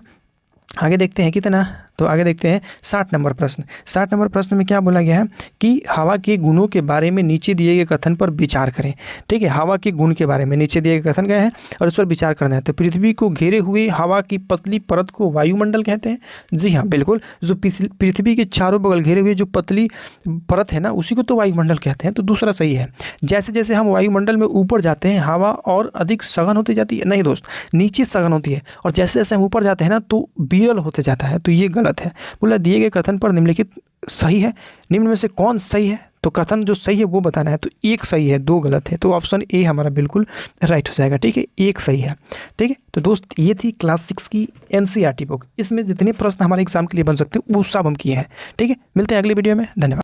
आगे देखते हैं कितना, तो आगे देखते हैं 60 नंबर प्रश्न। 60 नंबर प्रश्न में क्या बोला गया है कि हवा के गुणों के बारे में नीचे दिए गए कथन पर विचार करें। ठीक है, हवा के गुण के बारे में नीचे दिए गए कथन गए हैं और इस पर विचार करना है। तो पृथ्वी को घेरे हुए हवा की पतली परत को वायुमंडल कहते हैं। जी हाँ, बिल्कुल, जो पृथ्वी के चारों बगल घेरे हुए जो पतली परत है ना, उसी को तो वायुमंडल कहते हैं। तो दूसरा सही है। जैसे जैसे हम वायुमंडल में ऊपर जाते हैं हवा और अधिक सघन होती जाती है। नहीं दोस्त, नीचे सघन होती है, और जैसे जैसे हम ऊपर जाते हैं ना तो विरल होते जाता है। तो ये गलत है। बोला दिए गए कथन पर निम्नलिखित सही है, निम्न में से कौन सही है? तो कथन जो सही है वो बताना है। तो एक सही है, दो गलत है। तो ऑप्शन ए हमारा बिल्कुल राइट हो जाएगा। ठीक है, एक सही है। ठीक है, तो दोस्त ये थी क्लास 6 की एनसीईआरटी बुक। इसमें जितने प्रश्न हमारे एग्जाम के लिए बन सकते हैं वो सब हम किए हैं। ठीक है, मिलते हैं अगली वीडियो में। धन्यवाद।